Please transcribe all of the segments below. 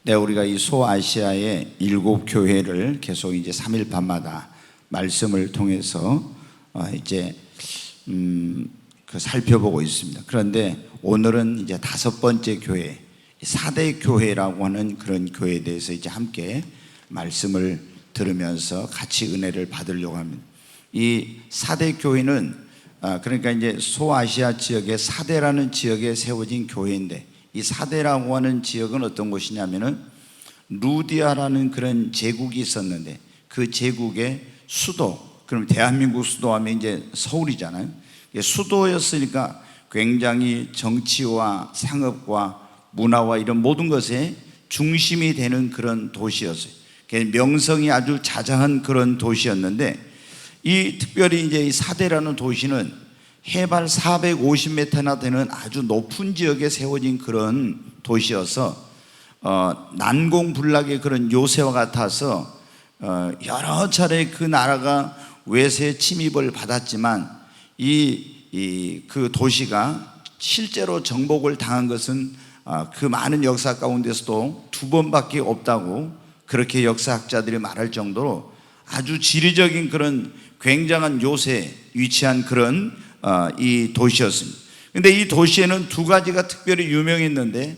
네, 우리가 이 소아시아의 7교회를 계속 이제 3일 밤마다 말씀을 통해서 이제 살펴보고 있습니다. 그런데 오늘은 이제 5번째 교회, 4대 교회라고 하는 그런 교회에 대해서 이제 함께 말씀을 들으면서 같이 은혜를 받으려고 합니다. 이 4대 교회는 그러니까 이제 소아시아 지역의 4대라는 지역에 세워진 교회인데, 이 4대라고 하는 지역은 어떤 곳이냐면은 루디아라는 그런 제국이 있었는데, 그 제국의 수도, 그럼 대한민국 수도하면 이제 서울이잖아요. 수도였으니까 굉장히 정치와 상업과 문화와 이런 모든 것에 중심이 되는 그런 도시였어요. 명성이 아주 자자한 그런 도시였는데, 이 특별히 이제 이 사대라는 도시는 해발 450m나 되는 아주 높은 지역에 세워진 그런 도시여서 난공불락의 그런 요새와 같아서 여러 차례 그 나라가 외세 침입을 받았지만 그 도시가 실제로 정복을 당한 것은 그 많은 역사 가운데서도 2번밖에 없다고 그렇게 역사학자들이 말할 정도로 아주 지리적인 그런 굉장한 요새에 위치한 그런 이 도시였습니다. 그런데 이 도시에는 2가지가 특별히 유명했는데,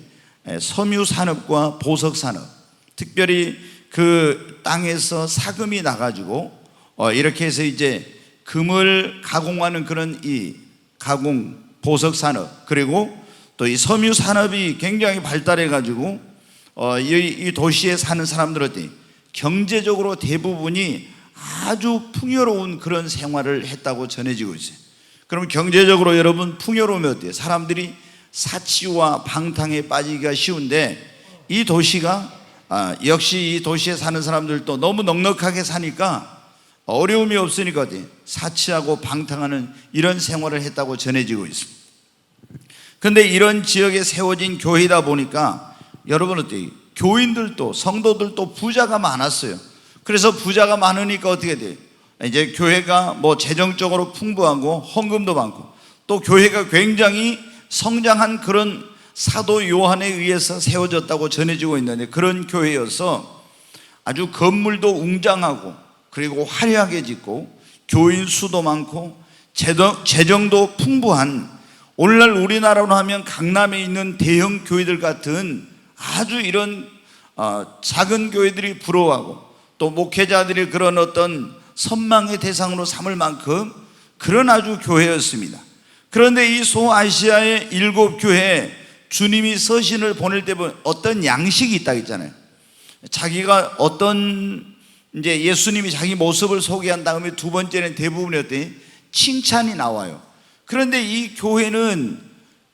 섬유산업과 보석산업, 특별히 그 땅에서 사금이 나가지고 이렇게 해서 이제 금을 가공하는 그런 이 가공 보석산업, 그리고 또 이 섬유산업이 굉장히 발달해 가지고 이 도시에 사는 사람들은 경제적으로 대부분이 아주 풍요로운 그런 생활을 했다고 전해지고 있어요. 그럼 경제적으로 여러분 풍요로우면 어때요? 사람들이 사치와 방탕에 빠지기가 쉬운데, 이 도시가 역시 이 도시에 사는 사람들도 너무 넉넉하게 사니까 어려움이 없으니까 사치하고 방탕하는 이런 생활을 했다고 전해지고 있습니다. 그런데 이런 지역에 세워진 교회이다 보니까 여러분 어때요? 교인들도 성도들도 부자가 많았어요. 그래서 부자가 많으니까 어떻게 돼요? 이제 교회가 뭐 재정적으로 풍부하고 헌금도 많고, 또 교회가 굉장히 성장한 그런 사도 요한에 의해서 세워졌다고 전해지고 있는데, 그런 교회여서 아주 건물도 웅장하고 그리고 화려하게 짓고 교인 수도 많고 재정도 풍부한, 오늘날 우리나라로 하면 강남에 있는 대형 교회들 같은 아주 이런 작은 교회들이 부러워하고, 또 목회자들이 그런 어떤 선망의 대상으로 삼을 만큼 그런 아주 교회였습니다. 그런데 이 소아시아의 7교회에 주님이 서신을 보낼 때 보면 어떤 양식이 있다고 했잖아요. 자기가 어떤 이제 예수님이 자기 모습을 소개한 다음에 2번째는 대부분이 어때요? 칭찬이 나와요. 그런데 이 교회는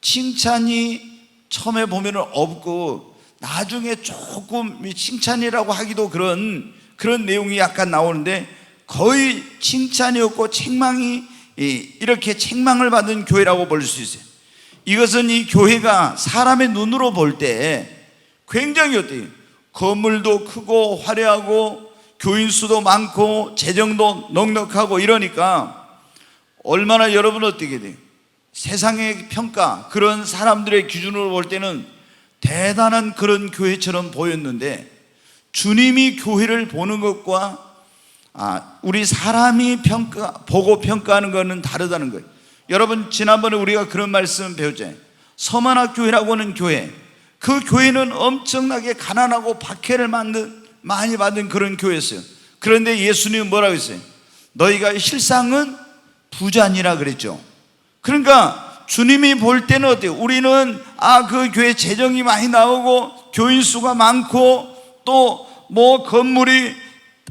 칭찬이 처음에 보면 없고 나중에 조금 칭찬이라고 하기도 그런 내용이 약간 나오는데, 거의 칭찬이 없고 책망이, 이렇게 책망을 받은 교회라고 볼 수 있어요. 이것은 이 교회가 사람의 눈으로 볼 때 굉장히 어때요? 건물도 크고 화려하고 교인 수도 많고 재정도 넉넉하고 이러니까 얼마나 여러분 어떻게 돼요? 세상의 평가, 그런 사람들의 기준으로 볼 때는 대단한 그런 교회처럼 보였는데, 주님이 교회를 보는 것과 우리 사람이 보고 평가하는 것은 다르다는 거예요. 여러분 지난번에 우리가 그런 말씀 배웠잖아요. 서만학교회라고 하는 교회, 그 교회는 엄청나게 가난하고 박해를 많이 받은 그런 교회였어요. 그런데 예수님은 뭐라고 했어요? 너희가 실상은 부자니라 그랬죠. 그러니까 주님이 볼 때는 어때요? 우리는 그 교회 재정이 많이 나오고 교인 수가 많고 또 뭐 건물이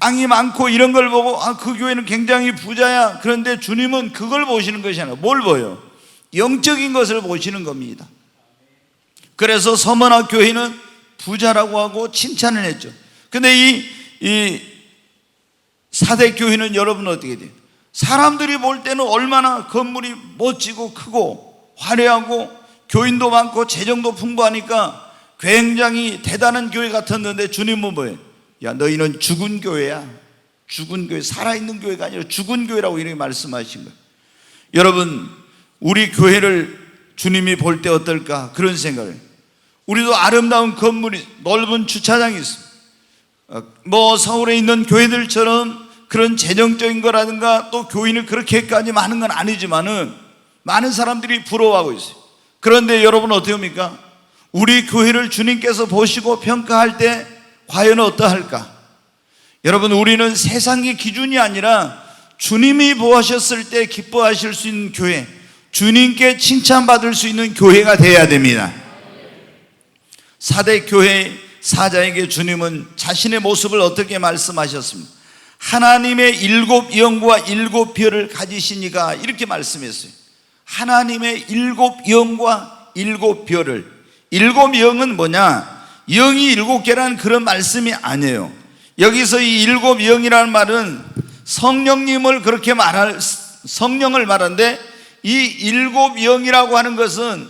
땅이 많고 이런 걸 보고 그 교회는 굉장히 부자야. 그런데 주님은 그걸 보시는 것이 아니라 뭘 보여요? 영적인 것을 보시는 겁니다. 그래서 서머나 교회는 부자라고 하고 칭찬을 했죠. 근데 이 4대 교회는 여러분 어떻게 돼요? 사람들이 볼 때는 얼마나 건물이 멋지고 크고 화려하고 교인도 많고 재정도 풍부하니까 굉장히 대단한 교회 같았는데, 주님은 뭐예요? 야, 너희는 죽은 교회야. 죽은 교회, 살아있는 교회가 아니라 죽은 교회라고 이렇게 말씀하신 거예요. 여러분, 우리 교회를 주님이 볼 때 어떨까? 그런 생각을, 우리도 아름다운 건물이, 넓은 주차장이 있습니다. 서울에 있는 교회들처럼 그런 재정적인 거라든가 또 교인을 그렇게까지 많은 건 아니지만은 많은 사람들이 부러워하고 있어요. 그런데 여러분 어떻게 합니까? 우리 교회를 주님께서 보시고 평가할 때 과연 어떠할까? 여러분, 우리는 세상의 기준이 아니라 주님이 보셨을 때 기뻐하실 수 있는 교회, 주님께 칭찬받을 수 있는 교회가 되어야 됩니다. 4대 교회 사자에게 주님은 자신의 모습을 어떻게 말씀하셨습니까? 하나님의 7 영과 7 별을 가지신 이가, 이렇게 말씀했어요. 하나님의 7 영과 7 별을. 7 영은 뭐냐? 영이 7개라는 그런 말씀이 아니에요. 여기서 이 7 영이라는 말은 성령님을 그렇게 성령을 말하는데, 이 7 영이라고 하는 것은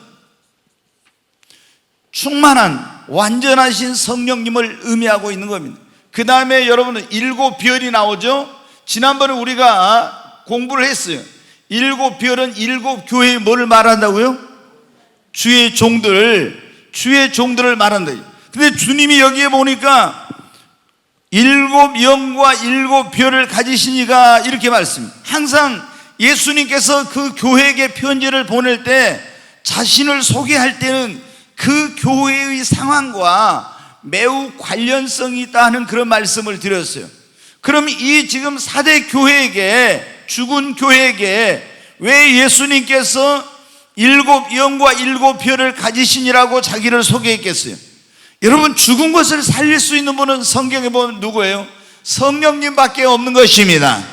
충만한 완전하신 성령님을 의미하고 있는 겁니다. 그 다음에 여러분은 7 별이 나오죠. 지난번에 우리가 공부를 했어요. 7 별은 7 교회의 뭐를 말한다고요? 주의 종들을 말한다. 근데 주님이 여기에 보니까 7 영과 7 별을 가지신 이가, 이렇게 말씀합니다. 항상 예수님께서 그 교회에게 편지를 보낼 때, 자신을 소개할 때는 그 교회의 상황과 매우 관련성이 있다는 그런 말씀을 드렸어요. 그럼 이 지금 4대 교회에게, 죽은 교회에게 왜 예수님께서 7 영과 7 별을 가지시니라고 자기를 소개했겠어요? 여러분, 죽은 것을 살릴 수 있는 분은 성경에 보면 누구예요? 성령님밖에 없는 것입니다.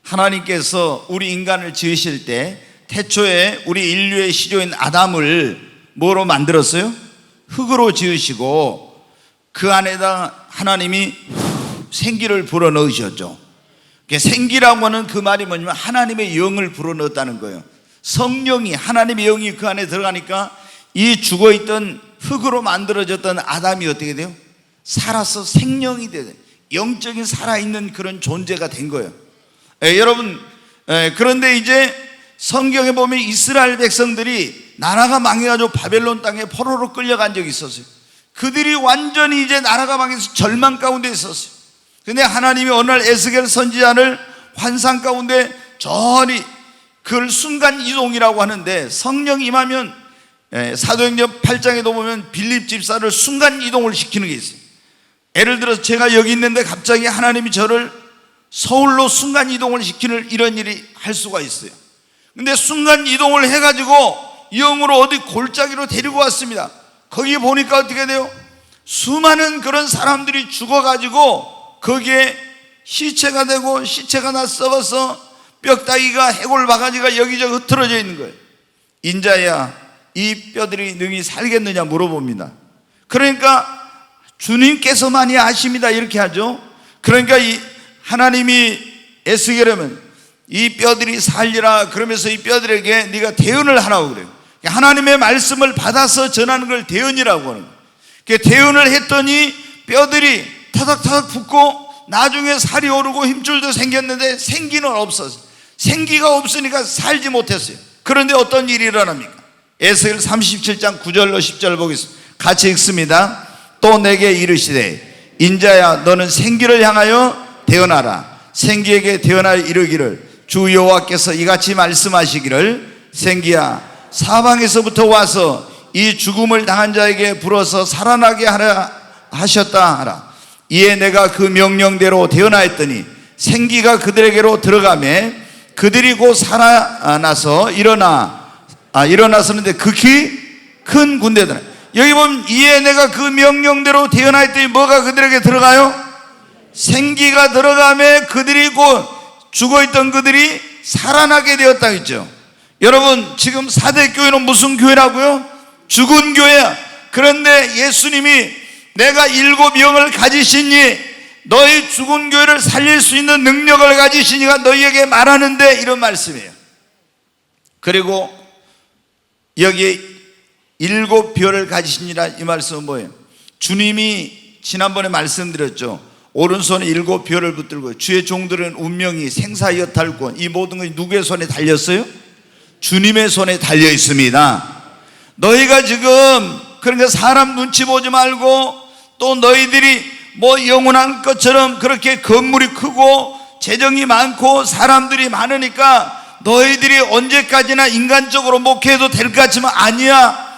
하나님께서 우리 인간을 지으실 때 태초에 우리 인류의 시조인 아담을 뭐로 만들었어요? 흙으로 지으시고 그 안에다 하나님이 생기를 불어넣으셨죠. 생기라고 하는 그 말이 뭐냐면 하나님의 영을 불어넣었다는 거예요. 성령이, 하나님의 영이 그 안에 들어가니까 이 죽어있던 흙으로 만들어졌던 아담이 어떻게 돼요? 살아서 생명이 돼요. 영적인 살아있는 그런 존재가 된 거예요. 여러분, 그런데 이제 성경에 보면 이스라엘 백성들이 나라가 망해가지고 바벨론 땅에 포로로 끌려간 적이 있었어요. 그들이 완전히 이제 나라가 망해서 절망 가운데 있었어요. 근데 하나님이 어느 날 에스겔 선지자를 환상 가운데 저리, 그걸 순간 이동이라고 하는데, 성령이 임하면 사도행전 8장에도 보면 빌립 집사를 순간 이동을 시키는 게 있어요. 예를 들어서 제가 여기 있는데 갑자기 하나님이 저를 서울로 순간 이동을 시키는 이런 일이 할 수가 있어요. 근데 순간 이동을 해가지고 영으로 어디 골짜기로 데리고 왔습니다. 거기 보니까 어떻게 돼요? 수많은 그런 사람들이 죽어가지고 거기에 시체가 되고, 시체가 다 썩어서 뼈다귀가, 해골 바가지가 여기저기 흩어져 있는 거예요. 인자야, 이 뼈들이 능히 살겠느냐 물어봅니다. 그러니까 주님께서만이 아십니다, 이렇게 하죠. 그러니까 하나님이 에스겔하면 이 뼈들이 살리라 그러면서 이 뼈들에게 네가 대언을 하라고 그래요. 하나님의 말씀을 받아서 전하는 걸 대언이라고 하는 거예요. 대언을 했더니 뼈들이 타닥타닥 붙고 나중에 살이 오르고 힘줄도 생겼는데 생기는 없었어요. 생기가 없으니까 살지 못했어요. 그런데 어떤 일이 일어납니까? 에스겔 37장 9절로 10절 보겠습니다. 같이 읽습니다. 또 내게 이르시되 인자야, 너는 생기를 향하여 대언하라. 생기에게 대언하여 이르기를 주 여호와께서 이같이 말씀하시기를 생기야, 사방에서부터 와서 이 죽음을 당한 자에게 불어서 살아나게 하라 하셨다 하라. 이에 내가 그 명령대로 대언하였더니 생기가 그들에게로 들어가매 그들이 곧 살아나서 일어났었는데 극히 큰 군대들. 여기 보면 이에 내가 그 명령대로 대언하였더니 뭐가 그들에게 들어가요? 생기가 들어가매 그들이 곧 죽어있던 그들이 살아나게 되었다 했죠. 여러분, 지금 4대 교회는 무슨 교회라고요? 죽은 교회야. 그런데 예수님이 내가 7 영을 가지시니 너희 죽은 교회를 살릴 수 있는 능력을 가지시니가 너희에게 말하는데, 이런 말씀이에요. 그리고 여기에 7 별을 가지시니라, 이 말씀은 뭐예요? 주님이 지난번에 말씀드렸죠. 오른손에 7 별을 붙들고 주의 종들은 운명이 생사여탈권, 이 모든 것이 누구의 손에 달렸어요? 주님의 손에 달려 있습니다. 너희가 지금 그러니까 사람 눈치 보지 말고 또 너희들이 뭐 영원한 것처럼 그렇게 건물이 크고 재정이 많고 사람들이 많으니까 너희들이 언제까지나 인간적으로 목회해도 될 것 같지만 아니야.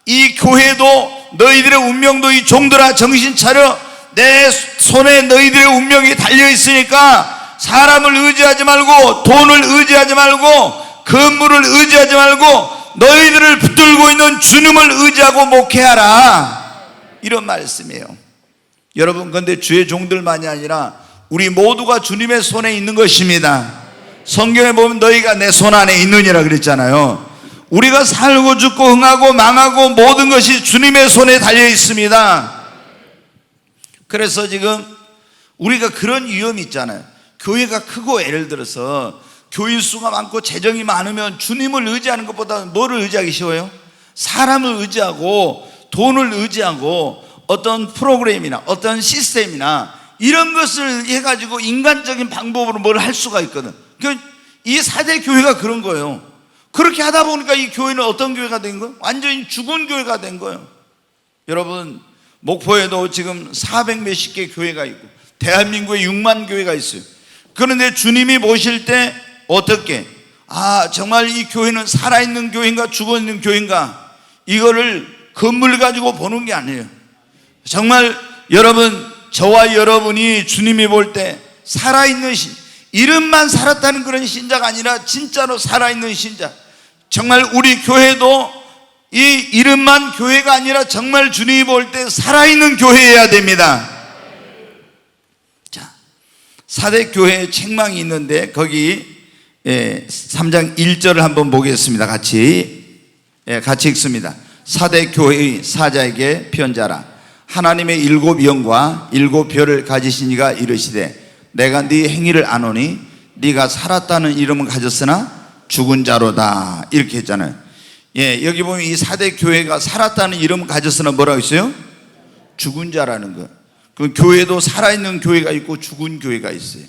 이 교회도 너희들의 운명도 이 종들아 정신 차려. 내 손에 너희들의 운명이 달려 있으니까 사람을 의지하지 말고 돈을 의지하지 말고 건물을 의지하지 말고 너희들을 붙들고 있는 주님을 의지하고 목회하라. 이런 말씀이에요. 여러분, 그런데 주의 종들만이 아니라 우리 모두가 주님의 손에 있는 것입니다. 성경에 보면 너희가 내 손 안에 있느니라 그랬잖아요. 우리가 살고 죽고 흥하고 망하고 모든 것이 주님의 손에 달려 있습니다. 그래서 지금 우리가 그런 위험이 있잖아요. 교회가 크고 예를 들어서 교인 수가 많고 재정이 많으면 주님을 의지하는 것보다 뭐를 의지하기 쉬워요? 사람을 의지하고 돈을 의지하고 어떤 프로그램이나 어떤 시스템이나 이런 것을 해가지고 인간적인 방법으로 뭘 할 수가 있거든. 이 4대 교회가 그런 거예요. 그렇게 하다 보니까 이 교회는 어떤 교회가 된 거예요? 완전히 죽은 교회가 된 거예요. 여러분, 목포에도 지금 400 몇십 개 교회가 있고 대한민국에 6만 교회가 있어요. 그런데 주님이 보실 때 어떻게 정말 이 교회는 살아있는 교회인가 죽어있는 교회인가, 이거를 건물 가지고 보는 게 아니에요. 정말 여러분, 저와 여러분이 주님이 볼 때 살아있는 이름만 살았다는 그런 신자가 아니라 진짜로 살아있는 신자. 정말 우리 교회도 이 이름만 교회가 아니라 정말 주님이 볼 때 살아있는 교회여야 됩니다. 자, 4대 교회의 책망이 있는데 거기 3장 1절을 한번 보겠습니다. 같이 읽습니다. 4대 교회의 사자에게 편자라. 하나님의 7 영과 7 별을 가지신 이가 이르시되 내가 네 행위를 아노니 네가 살았다는 이름은 가졌으나 죽은 자로다. 이렇게 했잖아요. 여기 보면 이 4대 교회가 살았다는 이름을 가졌으나 뭐라고 했어요? 죽은 자라는 거. 그 교회도 살아있는 교회가 있고 죽은 교회가 있어요.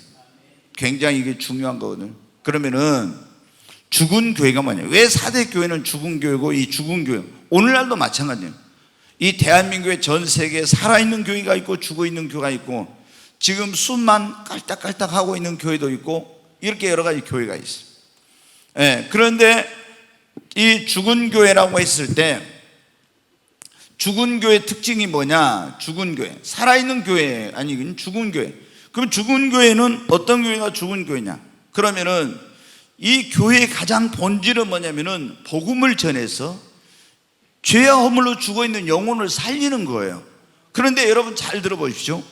굉장히 이게 중요한 거거든요. 그러면은 죽은 교회가 뭐냐? 왜 4대 교회는 죽은 교회고 이 죽은 교회, 오늘날도 마찬가지예요. 이 대한민국의 전 세계에 살아있는 교회가 있고 죽어있는 교회가 있고 지금 숨만 깔딱깔딱 하고 있는 교회도 있고 이렇게 여러 가지 교회가 있어요. 그런데 이 죽은 교회라고 했을 때 죽은 교회 특징이 뭐냐? 죽은 교회, 살아있는 교회 아니면 죽은 교회. 그럼 죽은 교회는 어떤 교회가 죽은 교회냐? 그러면은 이 교회의 가장 본질은 뭐냐면은 복음을 전해서 죄와 허물로 죽어있는 영혼을 살리는 거예요. 그런데 여러분 잘 들어보십시오.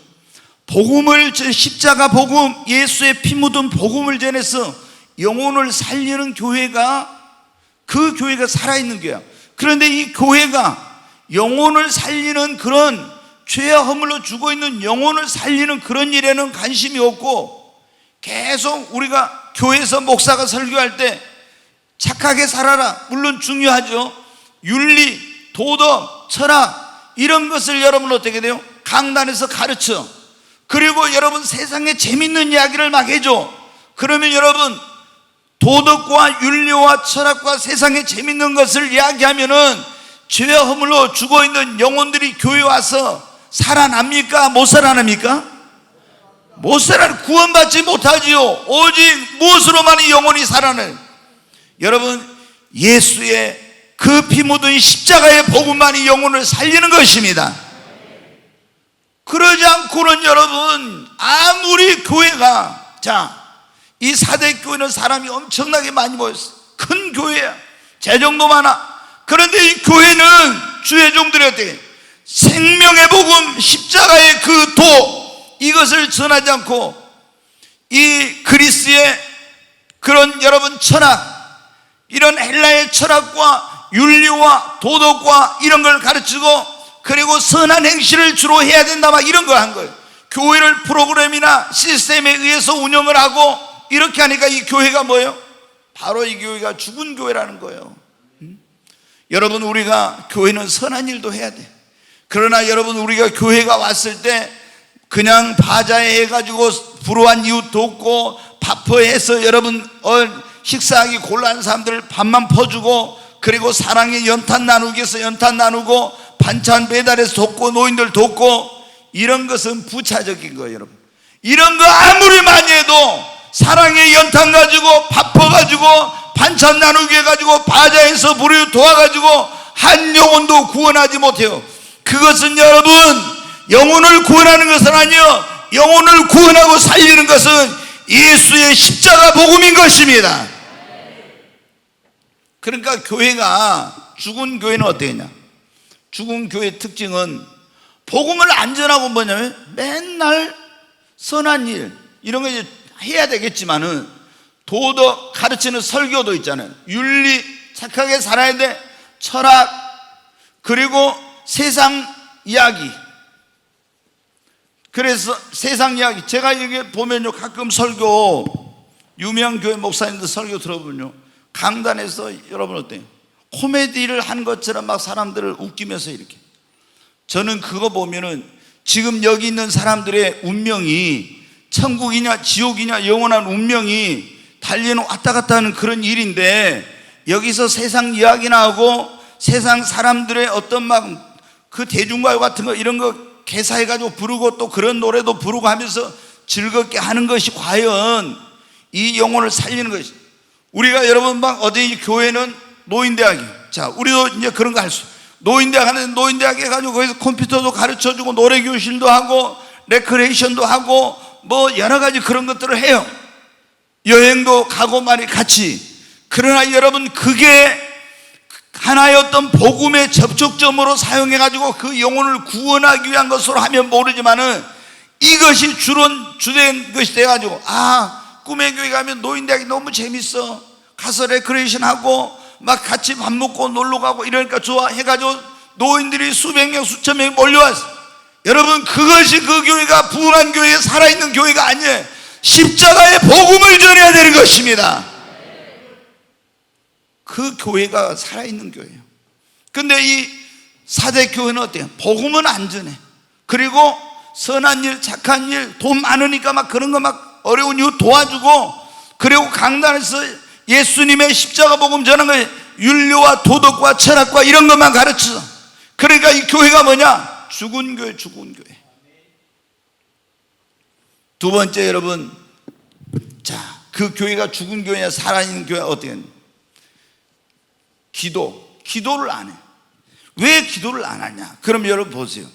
복음을, 십자가 복음, 예수의 피 묻은 복음을 전해서 영혼을 살리는 교회가 그 교회가 살아있는 교회야. 그런데 이 교회가 영혼을 살리는 그런 죄와 허물로 죽어있는 영혼을 살리는 그런 일에는 관심이 없고 계속 우리가 교회에서 목사가 설교할 때 착하게 살아라, 물론 중요하죠. 윤리, 도덕, 철학 이런 것을 여러분 어떻게 돼요? 강단에서 가르쳐. 그리고 여러분 세상에 재밌는 이야기를 막 해줘. 그러면 여러분 도덕과 윤리와 철학과 세상에 재밌는 것을 이야기하면은 죄와 허물로 죽어있는 영혼들이 교회에 와서 살아납니까? 못 살아납니까? 못 구원받지 못하지요. 오직 무엇으로만 이 영혼이 살아나요? 여러분, 예수의 그 피 묻은 십자가의 복음만이 영혼을 살리는 것입니다. 그러지 않고는 여러분 아무리 교회가 이 4대 교회는 사람이 엄청나게 많이 모였어요. 큰 교회야. 재정도 많아. 그런데 이 교회는 주의 종들이 어떻게 생명의 복음 십자가의 그 도 이것을 전하지 않고 이 그리스의 그런 여러분 철학, 이런 헬라의 철학과 윤리와 도덕과 이런 걸 가르치고 그리고 선한 행실을 주로 해야 된다 막 이런 걸 한 거예요. 교회를 프로그램이나 시스템에 의해서 운영을 하고 이렇게 하니까 이 교회가 뭐예요? 바로 이 교회가 죽은 교회라는 거예요. 여러분, 우리가 교회는 선한 일도 해야 돼. 그러나 여러분, 우리가 교회가 왔을 때 그냥 바자회 해가지고 불우한 이웃 돕고 밥퍼해서 여러분 식사하기 곤란한 사람들 밥만 퍼주고 그리고 사랑의 연탄 나누기 해서 연탄 나누고 반찬 배달해서 돕고 노인들 돕고, 이런 것은 부차적인 거예요. 여러분, 이런 거 아무리 많이 해도 사랑의 연탄 가지고 바빠가지고 반찬 나누기 해가지고 바자에서 무료 도와가지고 한 영혼도 구원하지 못해요. 그것은 여러분, 영혼을 구원하는 것은 아니요, 영혼을 구원하고 살리는 것은 예수의 십자가 복음인 것입니다. 그러니까 교회가, 죽은 교회는 어떠냐? 죽은 교회의 특징은 복음을 안 전하고 뭐냐면 맨날 선한 일 이런 거 이제 해야 되겠지만은, 도덕 가르치는 설교도 있잖아요. 윤리, 착하게 살아야 돼, 철학, 그리고 세상 이야기. 그래서 세상 이야기, 제가 이게 보면요, 가끔 설교, 유명 교회 목사님들 설교 들어보면요, 강단에서 여러분 어때요? 코미디를 한 것처럼 막 사람들을 웃기면서 이렇게. 저는 그거 보면은 지금 여기 있는 사람들의 운명이 천국이냐 지옥이냐, 영원한 운명이 달리는 왔다 갔다 하는 그런 일인데, 여기서 세상 이야기나 하고 세상 사람들의 어떤 막 그 대중가요 같은 거 이런 거 개사해가지고 부르고 또 그런 노래도 부르고 하면서 즐겁게 하는 것이 과연 이 영혼을 살리는 것이. 우리가 여러분 막 어디 교회는 노인대학이, 자 우리도 이제 그런 거 할 수, 노인대학 하는 노인대학 해가지고 거기서 컴퓨터도 가르쳐주고 노래교실도 하고 레크레이션도 하고 뭐 여러 가지 그런 것들을 해요. 여행도 가고 말이 같이. 그러나 여러분, 그게 하나의 어떤 복음의 접촉점으로 사용해가지고 그 영혼을 구원하기 위한 것으로 하면 모르지만은, 이것이 주된 것이 돼가지고, 아 꿈의 교회 가면 노인대학이 너무 재밌어, 가서 레크레이션 하고 막 같이 밥 먹고 놀러 가고 이러니까 좋아 해가지고 노인들이 수백 명 수천 명이 몰려왔어. 여러분, 그것이 그 교회가 부흥한 교회에 살아있는 교회가 아니에요. 십자가의 복음을 전해야 되는 것입니다. 그 교회가 살아있는 교회예요. 근데 이 사대 교회는 어때요? 복음은 안 전해. 그리고 선한 일, 착한 일, 돈 많으니까 막 그런 거 막 어려운 이유 도와주고, 그리고 강단에서 예수님의 십자가 복음 전하는 거예요. 윤리와 도덕과 철학과 이런 것만 가르쳐. 그러니까 이 교회가 뭐냐? 죽은 교회, 죽은 교회. 두 번째, 여러분, 자, 그 교회가 죽은 교회냐 살아있는 교회가 어떻게 하냐? 기도를 안 해. 왜 기도를 안 하냐? 그럼 여러분 보세요.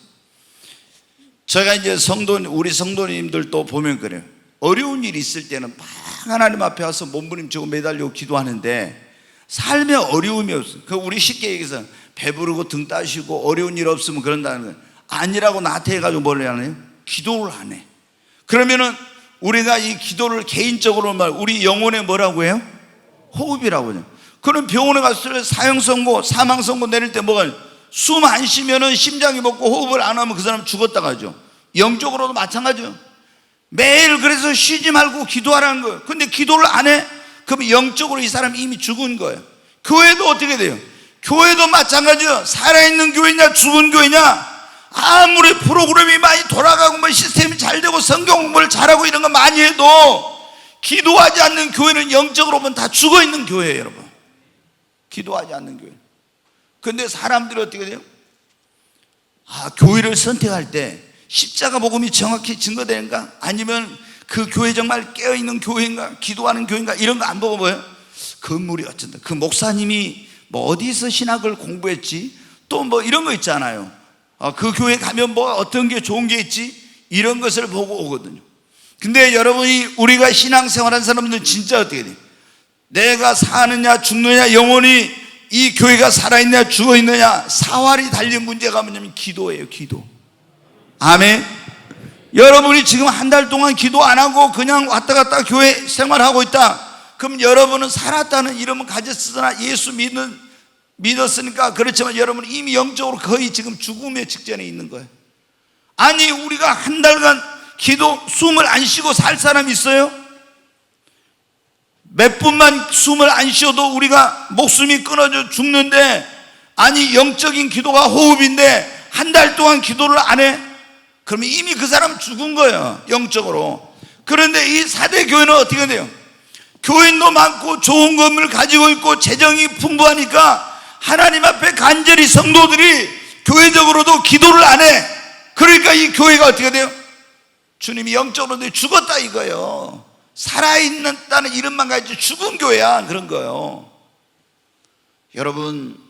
제가 이제 우리 성도님들도 보면 그래요. 어려운 일이 있을 때는 막 하나님 앞에 와서 몸부림치고 매달리고 기도하는데, 삶에 어려움이 없어요. 그 우리 쉽게 얘기해서 배부르고 등 따시고 어려운 일 없으면 그런다는 거예요. 아니라고 나태해가지고 뭘 하나요? 기도를 안 해. 그러면은 우리가 이 기도를 개인적으로 우리 영혼에 뭐라고 해요? 호흡이라고 해요. 그럼 병원에 갔을 때 사형선고, 사망선고 내릴 때 뭐가, 숨 안 쉬면은 심장이 먹고 호흡을 안 하면 그 사람 죽었다 가죠. 영적으로도 마찬가지죠. 매일 그래서 쉬지 말고 기도하라는 거예요. 근데 기도를 안 해? 그럼 영적으로 이 사람이 이미 죽은 거예요. 교회도 어떻게 돼요? 교회도 마찬가지예요. 살아있는 교회냐 죽은 교회냐, 아무리 프로그램이 많이 돌아가고 뭐 시스템이 잘 되고 성경 공부를 잘하고 이런 거 많이 해도 기도하지 않는 교회는 영적으로 보면 다 죽어있는 교회예요. 여러분, 기도하지 않는 교회. 근데 사람들이 어떻게 돼요? 교회를 선택할 때 십자가 복음이 정확히 증거되는가, 아니면 그 교회 정말 깨어있는 교회인가, 기도하는 교회인가, 이런 거 안 보고 뭐예요? 건물이 어쩐다, 그 목사님이 뭐 어디서 신학을 공부했지, 또 뭐 이런 거 있잖아요. 그 교회 가면 뭐 어떤 게 좋은 게 있지, 이런 것을 보고 오거든요. 근데 여러분이, 우리가 신앙생활한 사람들은 진짜 어떻게 돼요? 내가 사느냐 죽느냐, 영혼이 이 교회가 살아있느냐 죽어있느냐, 사활이 달린 문제가 뭐냐면 기도예요. 기도. 아멘. 여러분이 지금 한 달 동안 기도 안 하고 그냥 왔다 갔다 교회 생활하고 있다, 그럼 여러분은 살았다는 이름은 가졌으나 예수 믿었으니까 그렇지만 여러분은 이미 영적으로 거의 지금 죽음의 직전에 있는 거예요. 아니, 우리가 한 달간 숨을 안 쉬고 살 사람이 있어요? 몇 분만 숨을 안 쉬어도 우리가 목숨이 끊어져 죽는데, 아니 영적인 기도가 호흡인데 한 달 동안 기도를 안 해? 그러면 이미 그 사람은 죽은 거예요, 영적으로. 그런데 이 사대 교회는 어떻게 돼요? 교인도 많고 좋은 건물 가지고 있고 재정이 풍부하니까 하나님 앞에 간절히 성도들이 교회적으로도 기도를 안 해. 그러니까 이 교회가 어떻게 돼요? 주님이 영적으로 죽었다 이거예요. 살아있다는 이름만 가지고 죽은 교회야, 그런 거예요. 여러분,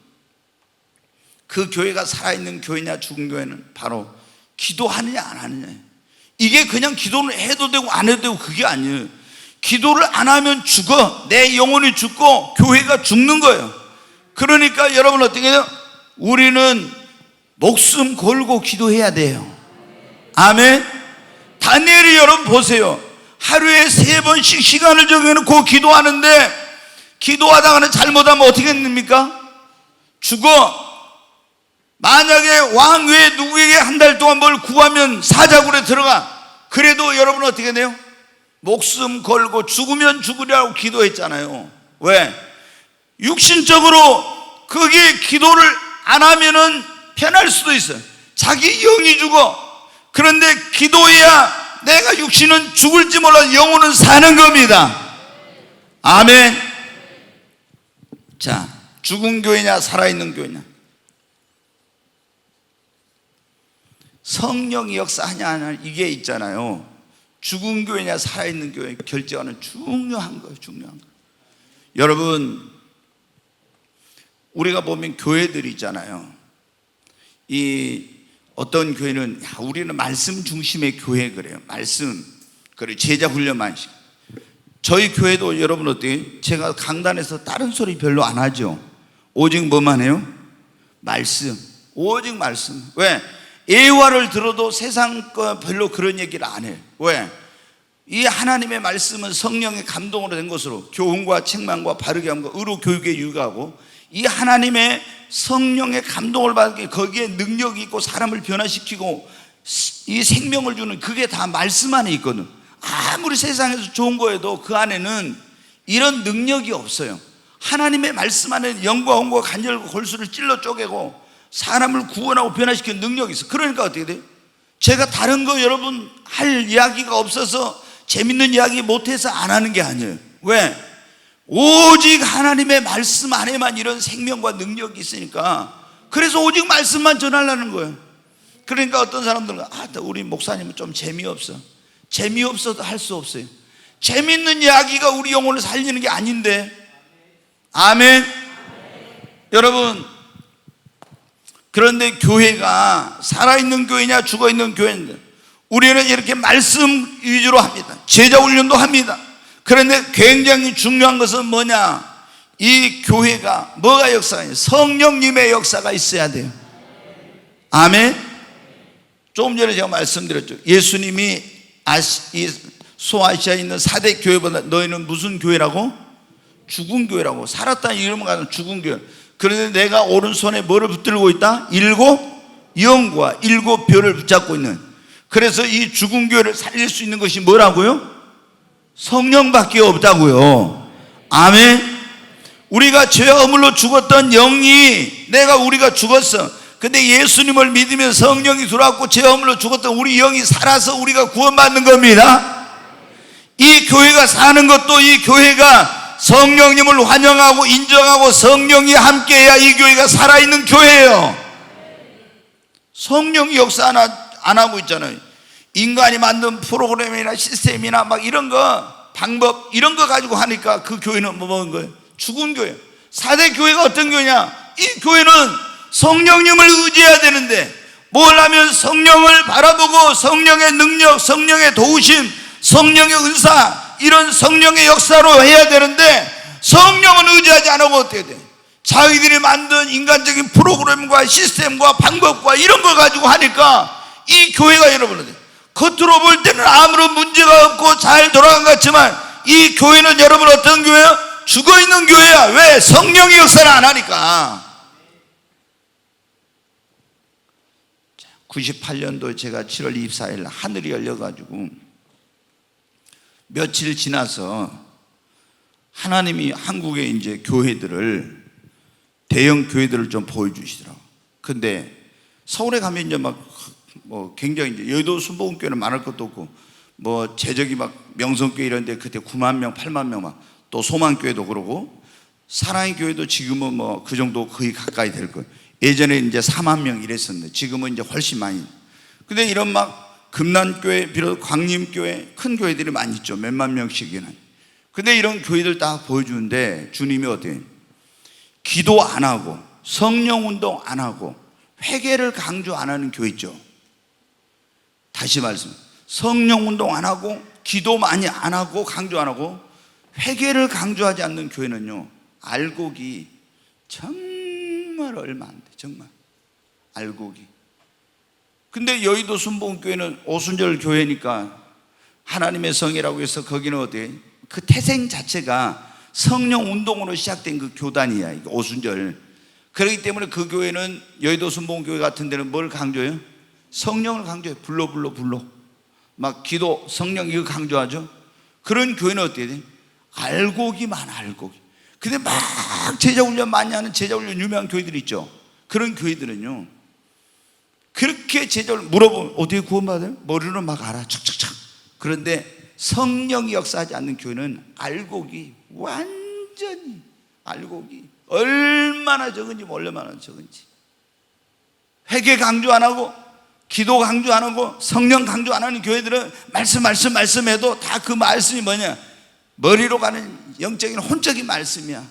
그 교회가 살아있는 교회냐 죽은 교회는 바로 기도하느냐 안 하느냐. 이게 그냥 기도를 해도 되고 안 해도 되고 그게 아니에요. 기도를 안 하면 죽어. 내 영혼이 죽고 교회가 죽는 거예요. 그러니까 여러분 어떻게 해요? 우리는 목숨 걸고 기도해야 돼요. 아멘. 다니엘이 여러분 보세요. 하루에 3번씩 시간을 정해놓고 기도하는데 기도하다가는 잘못하면 어떻게 됩니까? 죽어. 만약에 왕 외에 누구에게 한 달 동안 뭘 구하면 사자굴에 들어가. 그래도 여러분 어떻게 돼요? 목숨 걸고 죽으면 죽으려고 기도했잖아요. 왜? 육신적으로 그게 기도를 안 하면은 편할 수도 있어요. 자기 영이 죽어. 그런데 기도해야 내가 육신은 죽을지 몰라 영혼은 사는 겁니다. 아멘. 자, 죽은 교회냐 살아있는 교회냐. 성령이 역사하냐 안 하냐 이게 있잖아요. 죽은 교회냐 살아있는 교회 결정하는 중요한 거예요. 중요한 거. 여러분, 우리가 보면 교회들이 있잖아요. 이 어떤 교회는 우리는 말씀 중심의 교회 그래요. 말씀 그리고 제자 훈련만 시켜. 저희 교회도 여러분 어때요? 제가 강단에서 다른 소리 별로 안 하죠. 오직 뭐만 해요? 말씀. 오직 말씀. 왜? 예화를 들어도 세상 거 별로 그런 얘기를 안 해요. 왜? 이 하나님의 말씀은 성령의 감동으로 된 것으로 교훈과 책망과 바르게 함과 의로 교육에 유익하고, 이 하나님의 성령의 감동을 받게 거기에 능력이 있고 사람을 변화시키고 이 생명을 주는 그게 다 말씀 안에 있거든. 아무리 세상에서 좋은 거에도 그 안에는 이런 능력이 없어요. 하나님의 말씀 안에는 영과 홍과 간절과 골수를 찔러 쪼개고 사람을 구원하고 변화시키는 능력이 있어. 그러니까 어떻게 돼요? 제가 다른 거 여러분 할 이야기가 없어서 재밌는 이야기 못해서 안 하는 게 아니에요. 왜? 오직 하나님의 말씀 안에만 이런 생명과 능력이 있으니까. 그래서 오직 말씀만 전하려는 거예요. 그러니까 어떤 사람들은 우리 목사님은 좀 재미없어. 재미없어도 할 수 없어요. 재밌는 이야기가 우리 영혼을 살리는 게 아닌데. 아멘. 여러분, 그런데 교회가 살아있는 교회냐 죽어있는 교회인데 우리는 이렇게 말씀 위주로 합니다. 제자 훈련도 합니다. 그런데 굉장히 중요한 것은 뭐냐? 이 교회가 뭐가 역사가 있냐? 성령님의 역사가 있어야 돼요. 아멘. 조금 전에 제가 말씀드렸죠. 예수님이 소아시아에 있는 4대 교회보다 너희는 무슨 교회라고? 죽은 교회라고. 살았다는 이름을 가진 죽은 교회. 그런데 내가 오른손에 뭐를 붙들고 있다? 7 영과 7 별을 붙잡고 있는. 그래서 이 죽은 교회를 살릴 수 있는 것이 뭐라고요? 성령밖에 없다고요. 아멘. 우리가 죄와 허물로 죽었던 영이 우리가 죽었어. 근데 예수님을 믿으면 성령이 들어왔고 죄와 허물로 죽었던 우리 영이 살아서 우리가 구원받는 겁니다. 이 교회가 사는 것도 이 교회가 성령님을 환영하고 인정하고 성령이 함께해야 이 교회가 살아있는 교회예요. 성령이 역사 안 하고 있잖아요. 인간이 만든 프로그램이나 시스템이나 막 이런 거 방법 이런 거 가지고 하니까 그 교회는 뭐 먹은 거예요? 죽은 교회. 4대 교회가 어떤 교회냐? 이 교회는 성령님을 의지해야 되는데 뭘 하면 성령을 바라보고 성령의 능력, 성령의 도우심, 성령의 은사 이런 성령의 역사로 해야 되는데 성령은 의지하지 않고 어떻게 돼? 자기들이 만든 인간적인 프로그램과 시스템과 방법과 이런 걸 가지고 하니까 이 교회가 여러분 겉으로 볼 때는 아무런 문제가 없고 잘 돌아간 것 같지만 이 교회는 여러분 어떤 교회야? 죽어있는 교회야. 왜? 성령의 역사를 안 하니까. 98년도 제가 7월 24일 하늘이 열려가지고 며칠 지나서 하나님이 한국의 이제 교회들을 대형 교회들을 좀 보여주시더라고. 근데 서울에 가면 이제 굉장히 이제 여의도 순복음교회는 말할 것도 없고 제적이 명성교회 이런데 그때 9만 명, 8만 명 또 소망교회도 그러고 사랑의 교회도 지금은 뭐 그 정도 거의 가까이 될 거예요. 예전에 이제 4만 명 이랬었는데 지금은 이제 훨씬 많이. 근데 이런 막 금난교회 비롯 광림교회 큰 교회들이 많이 있죠. 몇만 명씩이나. 근데 이런 교회들 딱 보여주는데 주님이 어때요? 기도 안 하고 성령 운동 안 하고 회개를 강조 안 하는 교회 있죠. 다시 말씀, 성령 운동 안 하고 기도 많이 안 하고 강조 안 하고 회개를 강조하지 않는 교회는요, 알곡이 정말 얼마 안 돼. 정말 알곡이. 근데 여의도 순복음교회는 오순절 교회니까 하나님의 성이라고 해서 거기는 어디 그 태생 자체가 성령 운동으로 시작된 그 교단이야, 오순절. 그렇기 때문에 그 교회는 여의도 순복음교회 같은 데는 뭘 강조해요? 성령을 강조해요. 불러 막 기도 성령 이거 강조하죠. 그런 교회는 어때야 돼? 알곡이 많아, 알곡이. 근데 막 제자훈련 많이 하는 제자훈련 유명한 교회들 있죠. 그런 교회들은요, 그렇게 제자훈련 물어보면 어떻게 구원받아요? 머리로는 막 알아, 척척척. 그런데 성령이 역사하지 않는 교회는 알곡이 완전히, 알곡이 얼마나 적은지 얼마나 적은지. 회개 강조 안 하고 기도 강조 안 하고 성령 강조 안 하는 교회들은 말씀해도 다 그 말씀이 뭐냐, 머리로 가는 영적인 혼적인 말씀이야.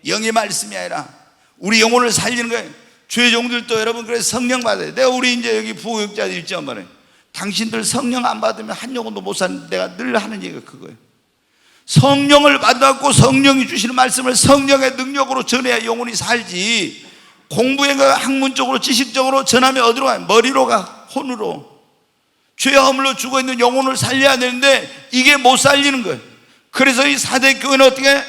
영의 말씀이 아니라 우리 영혼을 살리는 거예요. 주의 종들도 여러분 그래서 성령 받아야 돼. 우리 이제 여기 부교육자들 있죠 말이에요. 당신들 성령 안 받으면 한 영혼도 못 사는, 내가 늘 하는 얘기가 그거예요. 성령을 받았고 성령이 주시는 말씀을 성령의 능력으로 전해야 영혼이 살지. 공부의 학문적으로 지식적으로 전하면 어디로 가요? 머리로 가, 혼으로. 죄 허물로 죽어있는 영혼을 살려야 되는데 이게 못 살리는 거예요. 그래서 이 4대 교회는 어떻게,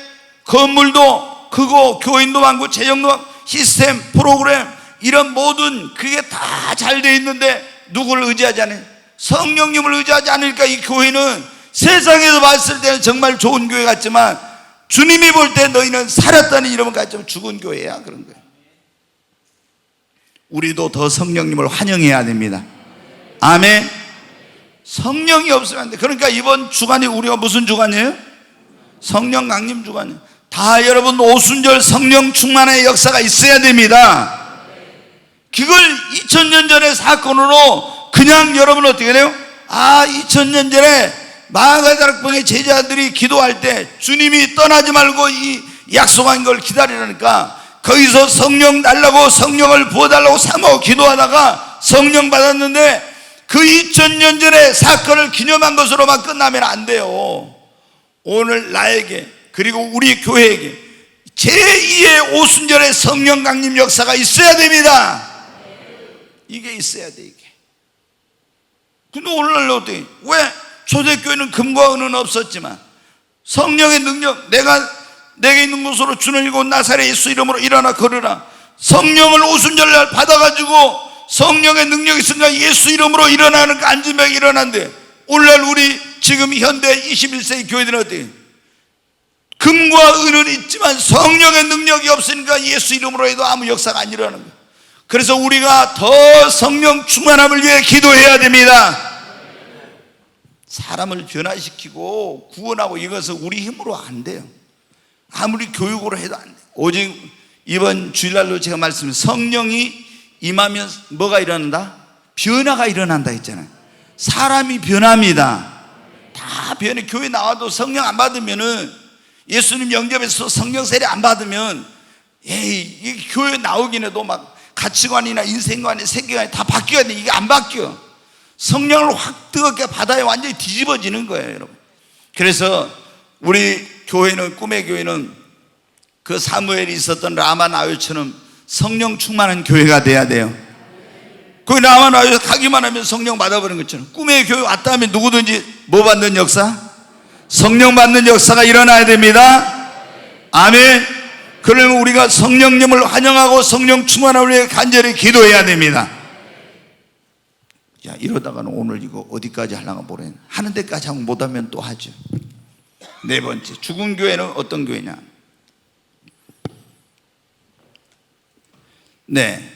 건물도 크고 교인도 많고 재정도 많고 시스템 프로그램 이런 모든 그게 다 잘 돼 있는데 누구를 의지하지 않아요? 성령님을 의지하지 않으니까 이 교회는 세상에서 봤을 때는 정말 좋은 교회 같지만 주님이 볼 때 너희는 살았다는 이름을 가지고 죽은 교회야, 그런 거예요. 우리도 더 성령님을 환영해야 됩니다. 아멘. 성령이 없으면 안 돼. 그러니까 이번 주간이 우리가 무슨 주간이에요? 성령 강림 주간이에요. 다 여러분 오순절 성령 충만의 역사가 있어야 됩니다. 그걸 2000년 전의 사건으로 그냥 여러분 어떻게 돼요? 2000년 전에 마가다락방의 제자들이 기도할 때 주님이 떠나지 말고 이 약속한 걸 기다리라니까 거기서 성령 달라고 성령을 부어달라고 사모하고 기도하다가 성령 받았는데 그 2000년 전의 사건을 기념한 것으로만 끝나면 안 돼요. 오늘 나에게 그리고 우리 교회에게 제2의 오순절의 성령 강림 역사가 있어야 됩니다. 이게 있어야 돼, 이게. 근데 오늘날 어떻게, 왜 초대교회는 금과 은은 없었지만 성령의 능력, 내게 있는 곳으로 주는 이곳 나사렛 예수 이름으로 일어나 걸으라. 성령을 오순절날 받아가지고 성령의 능력이 있으니까 예수 이름으로 일어나는 안진병이 일어난대. 오늘날 우리 지금 현대 21세기 교회들은 어때요? 금과 은은 있지만 성령의 능력이 없으니까 예수 이름으로 해도 아무 역사가 안 일어나는 거예요. 그래서 우리가 더 성령 충만함을 위해 기도해야 됩니다. 사람을 변화시키고 구원하고 이것은 우리 힘으로 안 돼요. 아무리 교육으로 해도 안 돼요. 오직 이번 주일날로 제가 말씀드린 성령이 임하면 뭐가 일어난다? 변화가 일어난다 했잖아요. 사람이 변합니다. 다 변해. 교회 나와도 성령 안 받으면은, 예수님 영접해서 성령 세례 안 받으면 이 교회 나오긴 해도 막 가치관이나 인생관이 세계관이 다 바뀌어야 돼. 이게 안 바뀌어. 성령을 확 뜨겁게 받아야 완전히 뒤집어지는 거예요, 여러분. 그래서 우리 교회는, 꿈의 교회는 그 사무엘이 있었던 라마나요처럼 성령 충만한 교회가 돼야 돼요. 거기 라마나요에 가기만 하면 성령 받아버리는 것처럼 꿈의 교회 왔다 하면 누구든지 뭐 받는 역사? 성령 받는 역사가 일어나야 됩니다. 아멘. 그러면 우리가 성령님을 환영하고 성령 충만함을 위해 간절히 기도해야 됩니다. 야, 이러다가는 오늘 이거 어디까지 하려고 모르겠네. 하는 데까지 하고 못하면 또 하죠. 네 번째, 죽은 교회는 어떤 교회냐? 네,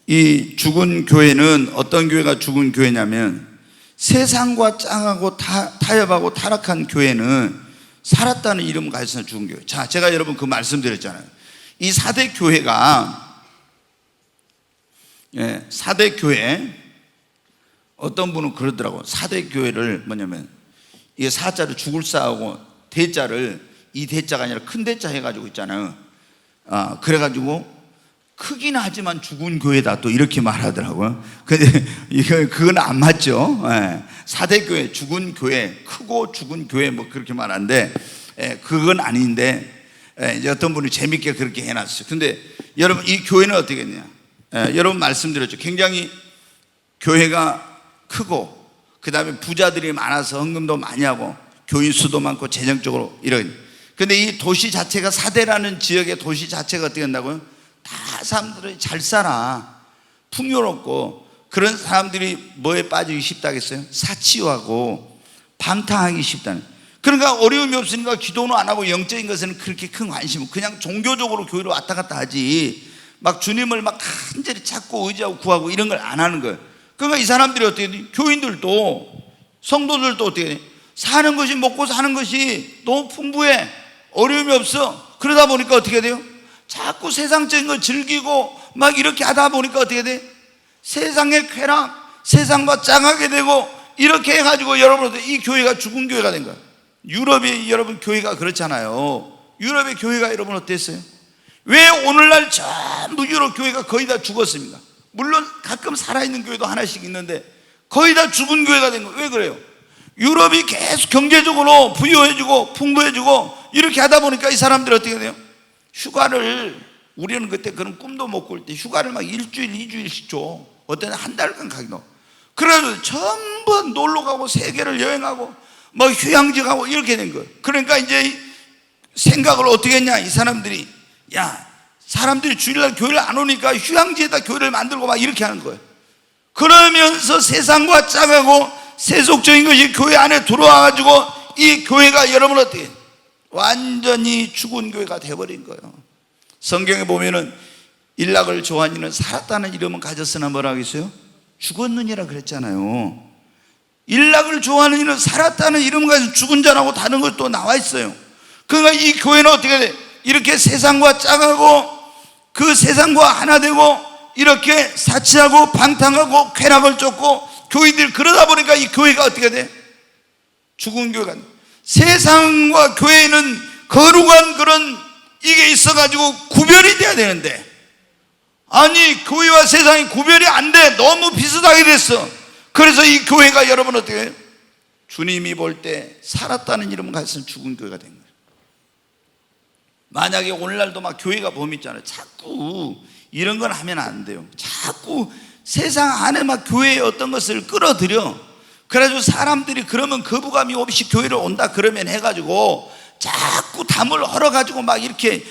이 죽은 교회는 어떤 교회가 죽은 교회냐면 세상과 짱하고 타협하고 타락한 교회는 살았다는 이름을 가졌으나 죽은 교회. 자, 제가 여러분 그 말씀드렸잖아요. 이 4대 교회가, 예, 4대 교회, 어떤 분은 그러더라고. 4대 교회를 뭐냐면, 이게 4자를 죽을 사하고 대자를, 이 대자가 아니라 큰 대자 해가지고 있잖아요. 그래가지고 크긴 하지만 죽은 교회다, 또 이렇게 말하더라고요. 근데 그건 안 맞죠. 4대 교회, 죽은 교회, 크고 죽은 교회 뭐 그렇게 말하는데, 그건 아닌데, 이제 어떤 분이 재밌게 그렇게 해놨어요. 근데 여러분, 이 교회는 어떻게 했냐? 여러분 말씀드렸죠. 굉장히 교회가 크고, 그 다음에 부자들이 많아서 헌금도 많이 하고, 교인 수도 많고, 재정적으로 이런. 근데 이 도시 자체가, 4대라는 지역의 도시 자체가 어떻게 한다고요? 다 사람들이 잘 살아, 풍요롭고. 그런 사람들이 뭐에 빠지기 쉽다겠어요? 사치하고 방탕하기 쉽다는. 그러니까 어려움이 없으니까 기도는 안 하고 영적인 것에는 그렇게 큰 관심은, 그냥 종교적으로 교회로 왔다 갔다 하지, 막 주님을 막 간절히 찾고 의지하고 구하고 이런 걸 안 하는 거예요. 그러니까 이 사람들이 어떻게 돼? 교인들도, 성도들도 어떻게 돼? 사는 것이, 먹고 사는 것이 너무 풍부해, 어려움이 없어. 그러다 보니까 어떻게 돼요? 자꾸 세상적인 걸 즐기고 막 이렇게 하다 보니까 어떻게 돼? 세상의 쾌락, 세상과 짱하게 되고, 이렇게 해가지고 여러분, 이 교회가 죽은 교회가 된 거예요. 유럽이 여러분 교회가 그렇잖아요. 유럽의 교회가 여러분 어땠어요? 왜 오늘날 전부 유럽 교회가 거의 다 죽었습니까? 물론 가끔 살아있는 교회도 하나씩 있는데 거의 다 죽은 교회가 된 거예요. 왜 그래요? 유럽이 계속 경제적으로 부유해지고 풍부해지고 이렇게 하다 보니까 이 사람들이 어떻게 돼요? 휴가를, 우리는 그때 그런 꿈도 못 꿀 때 휴가를 막 일주일, 2주일씩 줘. 어떤 한 달간 가기도. 그래서 전부 놀러 가고 세계를 여행하고 막 휴양지 가고 이렇게 된 거예요. 그러니까 이제 생각을 어떻게 했냐, 이 사람들이. 야, 사람들이 주일날 교회를 안 오니까 휴양지에다 교회를 만들고 막 이렇게 하는 거예요. 그러면서 세상과 짝하고 세속적인 것이 교회 안에 들어와가지고 이 교회가 여러분 어떻게 완전히 죽은 교회가 되어버린 거예요. 성경에 보면은 일락을 좋아하는 이는 살았다는 이름은 가졌으나 뭐라고 했어요? 죽었느니라 그랬잖아요. 일락을 좋아하는 이는 살았다는 이름을 가지고 죽은 자라고 다른 것도 나와 있어요. 그러니까 이 교회는 어떻게 돼? 이렇게 세상과 짝하고 그 세상과 하나 되고 이렇게 사치하고 방탕하고 쾌락을 쫓고 교인들, 그러다 보니까 이 교회가 어떻게 돼? 죽은 교회가 돼. 세상과 교회는 거룩한 그런 이게 있어가지고 구별이 돼야 되는데, 아니 교회와 세상이 구별이 안 돼. 너무 비슷하게 됐어. 그래서 이 교회가 여러분 어떻게 해요? 주님이 볼 때 살았다는 이름을 가졌으면 죽은 교회가 된 거예요. 만약에 오늘날도 막 교회가 보면 있잖아요. 자꾸 이런 건 하면 안 돼요. 자꾸 세상 안에 막 교회의 어떤 것을 끌어들여. 그래가지고 사람들이 그러면 거부감이 없이 교회를 온다 그러면 해가지고 자꾸 담을 헐어가지고 막 이렇게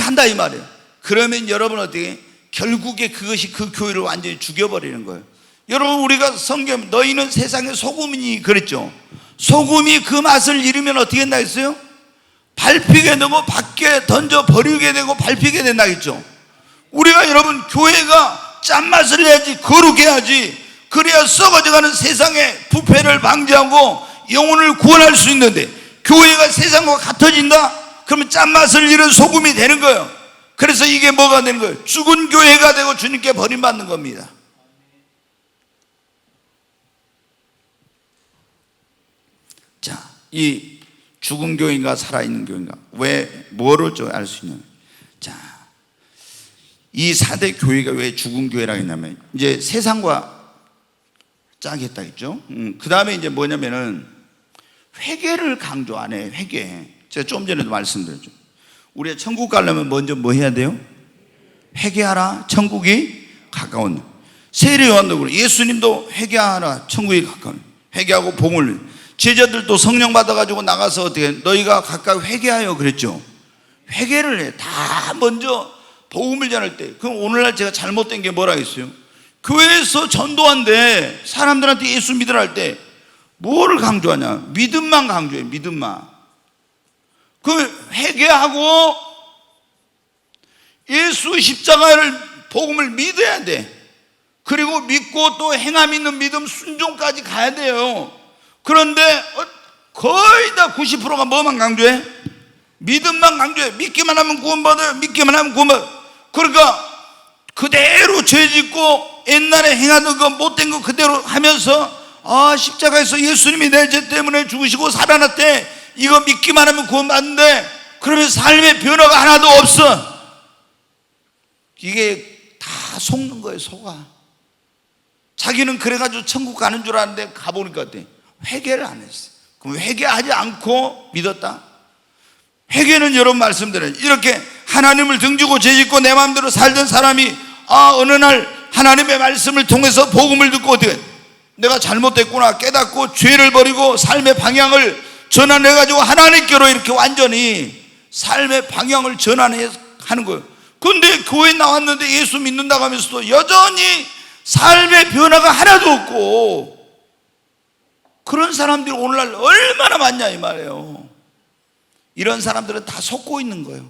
한다 이 말이에요. 그러면 여러분 어떻게, 결국에 그것이 그 교회를 완전히 죽여버리는 거예요. 여러분, 우리가 성경 너희는 세상의 소금이니 그랬죠. 소금이 그 맛을 잃으면 어떻게 된다 했어요? 밟히게 되고 밖에 던져 버리게 되고 밟히게 된다 했죠. 우리가 여러분 교회가 짠맛을 내야지, 거룩해야지, 그래야 썩어져가는 세상의 부패를 방지하고 영혼을 구원할 수 있는데, 교회가 세상과 같아진다? 그러면 짠맛을 잃은 소금이 되는 거예요. 그래서 이게 뭐가 되는 거예요? 죽은 교회가 되고 주님께 버림받는 겁니다. 자, 이 죽은 교회인가 살아있는 교회인가, 왜 뭐를 좀 알 수 있냐. 자, 이 4대 교회가 왜 죽은 교회라고 했냐면, 이제 세상과 짜겠다 했죠. 그 다음에 이제 뭐냐면은 회개를 강조 안 해. 회개. 제가 좀 전에도 말씀드렸죠. 우리가 천국 가려면 먼저 뭐 해야 돼요? 회개하라, 천국이 가까운. 세례 요한도 그래. 예수님도 회개하라, 천국이 가까운. 회개하고 복음을. 제자들도 성령 받아가지고 나가서 어떻게, 너희가 각각 회개하여 그랬죠. 회개를 해. 다 먼저 복음을 전할 때. 그럼 오늘날 제가 잘못된 게 뭐라 했어요? 교회에서 전도한데 사람들한테 예수 믿으라 할 때 뭐를 강조하냐? 믿음만 강조해. 믿음만. 그 회개하고 예수 십자가를, 복음을 믿어야 돼. 그리고 믿고 또 행함 있는 믿음, 순종까지 가야 돼요. 그런데 거의 다 90%가 뭐만 강조해? 믿음만 강조해. 믿기만 하면 구원받아요. 믿기만 하면 구원받아요. 그러니까 그대로 죄 짓고 옛날에 행하던 거 못된 거 그대로 하면서 십자가에서 예수님이 내 죄 때문에 죽으시고 살아났대, 이거 믿기만 하면 구원받는데, 그러면 삶의 변화가 하나도 없어. 이게 다 속는 거예요. 속아. 자기는 그래가지고 천국 가는 줄 알았는데 가보니까 어때? 회개를 안 했어요. 그럼 회개하지 않고 믿었다? 회개는 여러분 말씀드려요. 이렇게 하나님을 등지고 죄짓고 내 마음대로 살던 사람이 어느 날 하나님의 말씀을 통해서 복음을 듣고 어떻게 내가 잘못됐구나 깨닫고 죄를 버리고 삶의 방향을 전환해가지고 하나님께로 이렇게 완전히 삶의 방향을 전환하는 거예요. 근데 교회 나왔는데 예수 믿는다고 하면서도 여전히 삶의 변화가 하나도 없고, 그런 사람들이 오늘날 얼마나 많냐 이 말이에요. 이런 사람들은 다 속고 있는 거예요.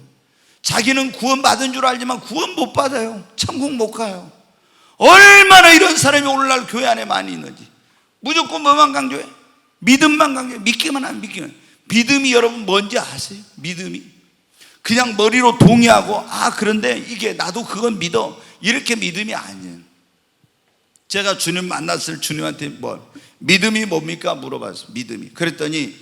자기는 구원 받은 줄 알지만 구원 못 받아요. 천국 못 가요. 얼마나 이런 사람이 오늘날 교회 안에 많이 있는지. 무조건 뭐만 강조해? 믿음만 강조해. 믿기만 하면 믿기만. 믿음이 여러분 뭔지 아세요? 믿음이 그냥 머리로 동의하고 그런데 이게 나도 그건 믿어, 이렇게 믿음이 아니에요. 제가 주님 만났을 주님한테 믿음이 뭡니까? 물어봤어요. 믿음이. 그랬더니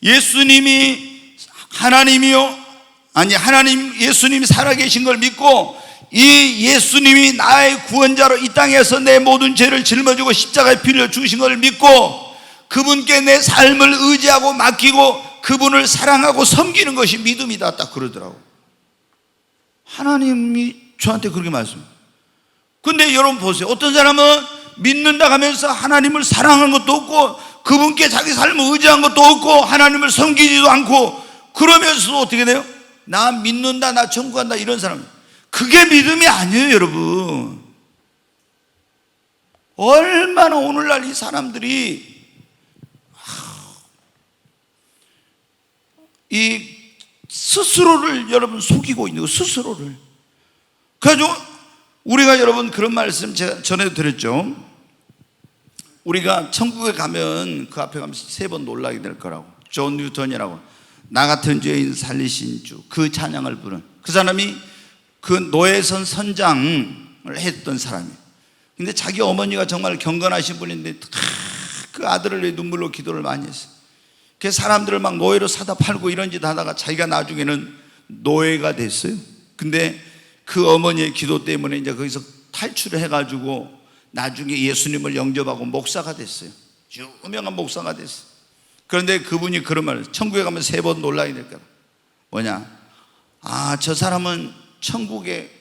예수님이 하나님이요? 아니, 하나님 예수님이 살아계신 걸 믿고 이 예수님이 나의 구원자로 이 땅에서 내 모든 죄를 짊어지고 십자가에 피 흘려 주신 걸 믿고 그분께 내 삶을 의지하고 맡기고 그분을 사랑하고 섬기는 것이 믿음이다, 딱 그러더라고. 하나님이 저한테 그렇게 말씀해요. 근데 여러분 보세요. 어떤 사람은 믿는다 하면서 하나님을 사랑하는 것도 없고 그분께 자기 삶을 의지한 것도 없고 하나님을 섬기지도 않고, 그러면서도 어떻게 돼요? 나 믿는다, 나 천국 간다, 이런 사람. 그게 믿음이 아니에요, 여러분. 얼마나 오늘날 이 사람들이 이 스스로를 여러분 속이고 있는 거, 스스로를. 그래가지고 우리가 여러분 그런 말씀 제가 전에도 드렸죠. 우리가 천국에 가면 그 앞에 가면 3번 놀라게 될 거라고. 존 뉴턴이라고, 나 같은 죄인 살리신 주, 그 찬양을 부른 그 사람이 그 노예선 선장을 했던 사람이에요. 근데 자기 어머니가 정말 경건하신 분인데 그 아들을 위해 눈물로 기도를 많이 했어요. 그래서 사람들을 막 노예로 사다 팔고 이런 짓 하다가 자기가 나중에는 노예가 됐어요. 근데 그 어머니의 기도 때문에 이제 거기서 탈출을 해가지고 나중에 예수님을 영접하고 목사가 됐어요. 유명한 목사가 됐어요. 그런데 그분이 그런 말을 해요. 천국에 가면 3번 놀라게 될 거다. 뭐냐? 저 사람은 천국에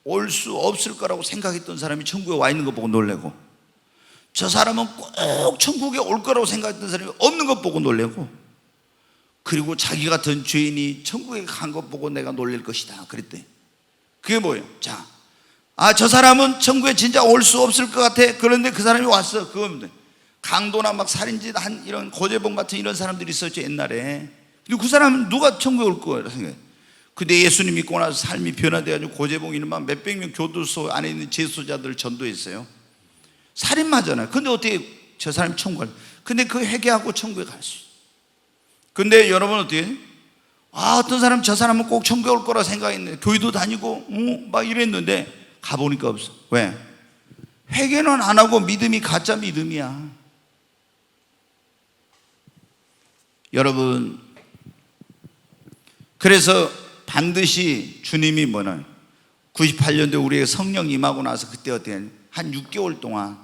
올 수 없을 거라고 생각했던 사람이 천국에 와 있는 거 보고 놀래고, 저 사람은 꼭 천국에 올 거라고 생각했던 사람이 없는 것 보고 놀래고, 그리고 자기 같은 죄인이 천국에 간 것 보고 내가 놀랄 것이다 그랬대. 그게 뭐예요? 자, 저 사람은 천국에 진짜 올 수 없을 것 같아. 그런데 그 사람이 왔어. 그건 강도나 막 살인짓 한 이런 고재봉 같은 이런 사람들이 있었죠, 옛날에. 근데 그 사람은 누가 천국에 올 거라고 생각해. 근데 예수님 믿고 나서 삶이 변화돼가지고 고재봉이는 막 몇백 명 교도소 안에 있는 재소자들을 전도했어요. 살인마잖아요. 근데 어떻게 저 사람이 천국 갈? 근데 그 회개하고 천국에 갈 수 있어요. 근데 여러분 어떻게? 어떤 사람 저 사람은 꼭 천국에 올 거라 생각했는데 교회도 다니고 막 이랬는데 가보니까 없어. 왜? 회개는 안 하고 믿음이 가짜 믿음이야. 여러분, 그래서 반드시 주님이 98년도에 우리에게 성령 임하고 나서 그때 어떻게 한 6개월 동안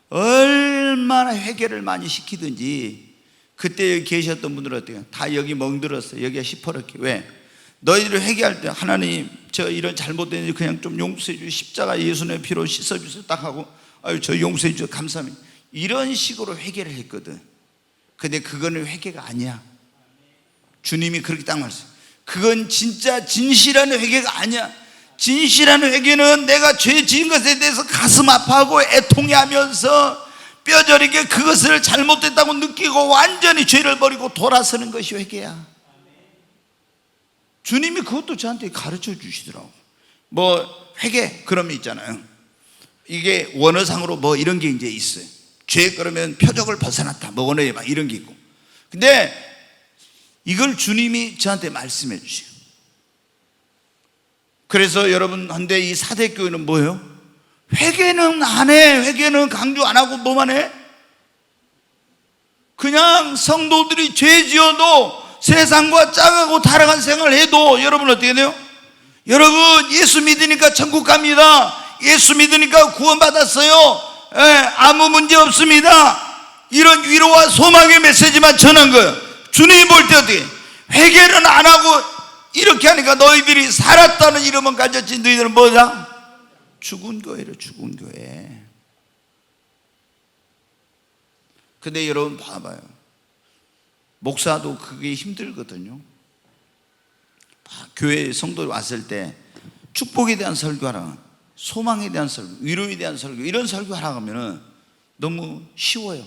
얼마나 회개를 많이 시키든지, 그때 여기 계셨던 분들은 어때요? 다 여기 멍들었어요. 여기가 시퍼렇게. 왜? 너희들이 회개할 때 하나님 저 이런 잘못된 일 그냥 좀 용서해 주시고 십자가 예수님의 피로 씻어주세요 딱 하고 저 용서해 주셔서 감사합니다, 이런 식으로 회개를 했거든. 근데 그거는 회개가 아니야. 주님이 그렇게 딱 말했어요. 그건 진짜 진실한 회개가 아니야. 진실한 회개는 내가 죄 지은 것에 대해서 가슴 아파하고 애통해하면서 뼈저리게 그것을 잘못됐다고 느끼고 완전히 죄를 버리고 돌아서는 것이 회개야. 주님이 그것도 저한테 가르쳐 주시더라고. 회개 그러면 있잖아요. 이게 원어상으로 이런 게 이제 있어요. 죄 그러면 표적을 벗어났다, 원어에 막 이런 게 있고. 근데 이걸 주님이 저한테 말씀해 주시고, 그래서 여러분, 근데 이 사대교회는 뭐예요? 회개는 안 해. 회개는 강조 안 하고 뭐만 해? 그냥 성도들이 죄 지어도 세상과 짝하고 타락한 생활을 해도 여러분 어떻게 돼요? 여러분, 예수 믿으니까 천국 갑니다. 예수 믿으니까 구원받았어요. 아무 문제 없습니다. 이런 위로와 소망의 메시지만 전한 거예요. 주님이 볼 때 어떻게? 회개는 안 하고 이렇게 하니까 너희들이 살았다는 이름은 가졌지, 너희들은 뭐다? 죽은 교회로, 죽은 교회. 근데 여러분 봐봐요. 목사도 그게 힘들거든요. 교회 성도 왔을 때 축복에 대한 설교하라, 소망에 대한 설교, 위로에 대한 설교, 이런 설교하라 하면은 너무 쉬워요.